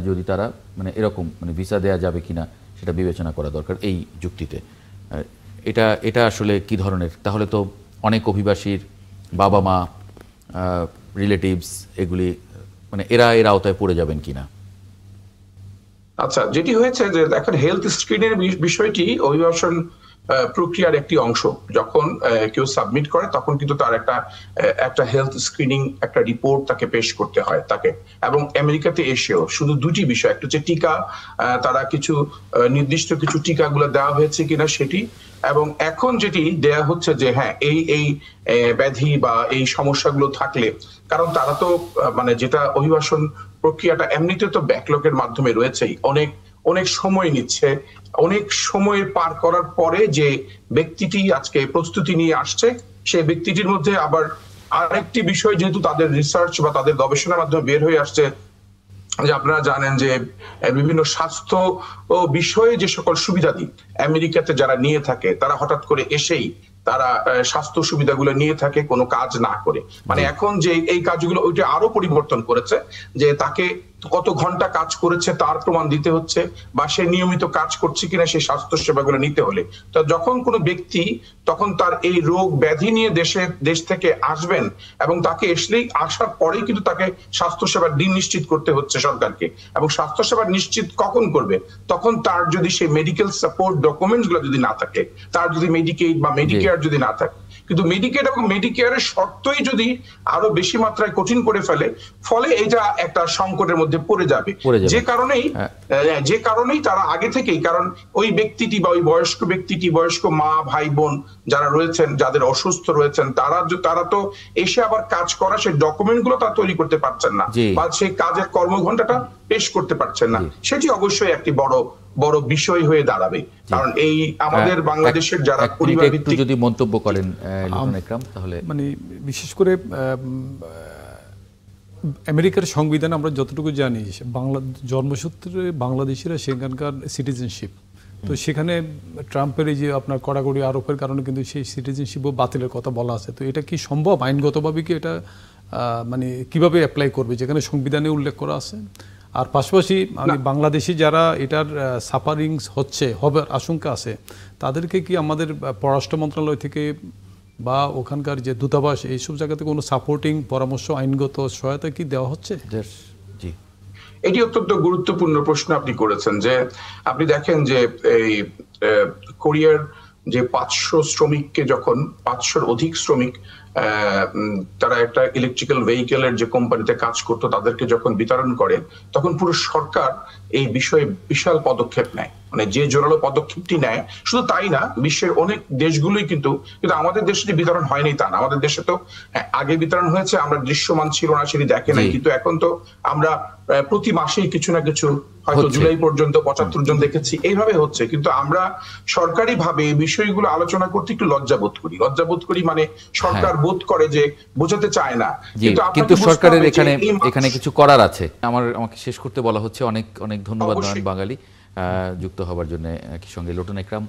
যদি তারা মানে এরকম মানে ভিসা দেয়া যাবে কিনা সেটা বিবেচনা করা দরকার এই যুক্তিতে। এটা আসলে কি ধরনের? তাহলে তো অনেক অভিবাসীর বাবা মা, রিলেটিভস, এগুলি মানে এর আওতায় পড়ে যাবেন কিনা? আচ্ছা, যেটি হয়েছে যে এখন হেলথ স্ক্রিনের বিষয়টি অভিবাসন প্রক্রিয়ার একটি অংশ। যখন কেউ সাবমিট করে তখন কিন্তু তার একটা হেলথ স্ক্রিনিং, একটা রিপোর্ট তাকে পেশ করতে হয় তাকে। এবং আমেরিকাতে এসেও শুধু দুটি বিষয়, একটা হচ্ছে টিকা, তারা কিছু নির্দিষ্ট কিছু টিকাগুলো দেওয়া হয়েছে কিনা সেটি, এবং এখন যেটি দেয়া হচ্ছে যে হ্যাঁ এই ব্যাধি বা এই সমস্যাগুলো থাকলে, কারণ তারা তো মানে যেটা অভিবাসন প্রক্রিয়াটা এমনিতে তো ব্যাকলগের মাধ্যমে রয়েছেই, অনেক সময় নিচ্ছে। অনেক সময় পার করার পরে যে ব্যক্তিটি আজকে প্রস্তুতি নিয়ে আসছে, সেই ব্যক্তিটির মধ্যে আবার আরেকটি বিষয়, যেহেতু তাদের রিসার্চ বা তাদের গবেষণার মাধ্যমে বের হয়ে আসছে যে আপনারা জানেন যে বিভিন্ন স্বাস্থ্য ও বিষয়ে যে সকল সুবিধাদি আমেরিকাতে যারা নিয়ে থাকে, তারা হঠাৎ করে এসেই তারা স্বাস্থ্য সুবিধাগুলো নিয়ে থাকে কোনো কাজ না করে। মানে এখন যে এই কাজগুলো ওইটা আরো পরিবর্তন করেছে, যে তাকে কত ঘন্টা কাজ করেছে তার প্রমাণ দিতে হচ্ছে, বা সে নিয়মিত কাজ করছে কিনা সেই স্বাস্থ্য সেবাগুলো নিতে হলে। তো যখন কোনো ব্যক্তি তখন তার এই রোগ ব্যাধি নিয়ে দেশ থেকে আসবেন, এবং তাকে আসার পরেই কিন্তু তাকে স্বাস্থ্য সেবার দিন নিশ্চিত করতে হচ্ছে সরকারকে। এবং স্বাস্থ্য সেবা নিশ্চিত কখন করবে? তখন তার যদি সেই মেডিকেল সাপোর্ট ডকুমেন্টস গুলো যদি না থাকে, তার যদি মেডিকেড বা মেডিকেয়ার যদি না থাকে, কিন্তু মেডিকেড এবং মেডিকেয়ারের শর্তই যদি আরো বেশি মাত্রায় কঠিন করে ফলে এটা একটা সংকটের মধ্যে পড়ে যাবে। যে কারণেই তারা আগে থেকেই, কারণ ওই ব্যক্তিটি বা ওই বয়স্ক ব্যক্তিটি, বয়স্ক মা, ভাই, বোন যারা রয়েছেন, যাদের অসুস্থ রয়েছেন, তারা তো এসে আবার কাজ করা সেই ডকুমেন্ট গুলো তারা তৈরি করতে পারছেন না, বা সেই কাজের কর্মঘণ্টাটা পেশ করতে পারছেন না। সেটি অবশ্যই একটি বড় বিষয় হয়ে দাঁড়াবে। কারণ এই আমাদের বাংলাদেশের যারা পরিবার ভিত্তিক, যদি মন্তব্য করেন তাহলে মানে বিশেষ করে আমেরিকার সংবিধান আমরা যতটুকু জানি, জন্মসূত্রে বাংলাদেশিরা সেখানকার সিটিজেনশিপ, তো সেখানে ট্রাম্পের এই যে আপনার কড়াকড়ি আরোপের কারণে কিন্তু সেই সিটিজেনশিপও বাতিলের কথা বলা আছে। তো এটা কি সম্ভব আইনগতভাবে? কি এটা মানে কিভাবে অ্যাপ্লাই করবে যেখানে সংবিধানে উল্লেখ করা আছে? আর পাশাপাশি বাংলাদেশি যারা এটার সাফারিংস হবার আশঙ্কা আছে, তাদেরকে কি আমাদের পররাষ্ট্র মন্ত্রণালয় থেকে বা ওখানকার যে দূতাবাস, এইসব জায়গা থেকে কোনো সাপোর্টিং পরামর্শ, আইনগত সহায়তা কি দেওয়া হচ্ছে? জি, এটি অত্যন্ত গুরুত্বপূর্ণ প্রশ্ন আপনি করেছেন। যে আপনি দেখেন যে এই কোরিয়ার যে 500 শ্রমিককে, যখন 500-র অধিক শ্রমিক তারা একটা ইলেকট্রিক্যাল ভেহিকেলের যে কোম্পানিতে কাজ করতো, তাদেরকে যখন বিতরণ করে, তখন পুরো সরকার এই বিষয়ে বিশাল পদক্ষেপ নেয়। মানে যে জোরালো পদক্ষেপটি নেয়, শুধু তাই না, বিশ্বের অনেক দেশগুলোই কিন্তু আমাদের দেশে যে বিতরণ হয়নি তা না। আমাদের দেশে তো আগে বিতরণ হয়েছে, আমরা দৃশ্যমান ছিল না, সেটি দেখে নাই। কিন্তু এখন তো আমরা প্রতি মাসেই কিছু না কিছু, হয়তো জুলাই পর্যন্ত 75 জন দেখেছি, এইভাবে হচ্ছে। কিন্তু আমরা সরকারি ভাবে এই বিষয়গুলো আলোচনা করতে একটু লজ্জাবোধ করি। মানে সরকার বোধ করে যে বোঝাতে চায় না, কিন্তু সরকারের এখানে কিছু করার আছে। আমাকে শেষ করতে বলা হচ্ছে। অনেক অনেক ধন্যবাদ নয়ন বাঙালি যুক্ত হবার জন্য। একই সঙ্গে লোটন একরাম,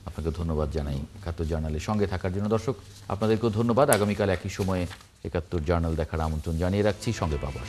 আপনাকে ধন্যবাদ জানাই ৭১ জার্নালের সঙ্গে থাকার জন্য। দর্শক, আপনাদেরকেও ধন্যবাদ। আগামীকাল একই সময়ে ৭১ জার্নাল দেখার আমন্ত্রণ জানিয়ে রাখছি। সঙ্গে পাবো।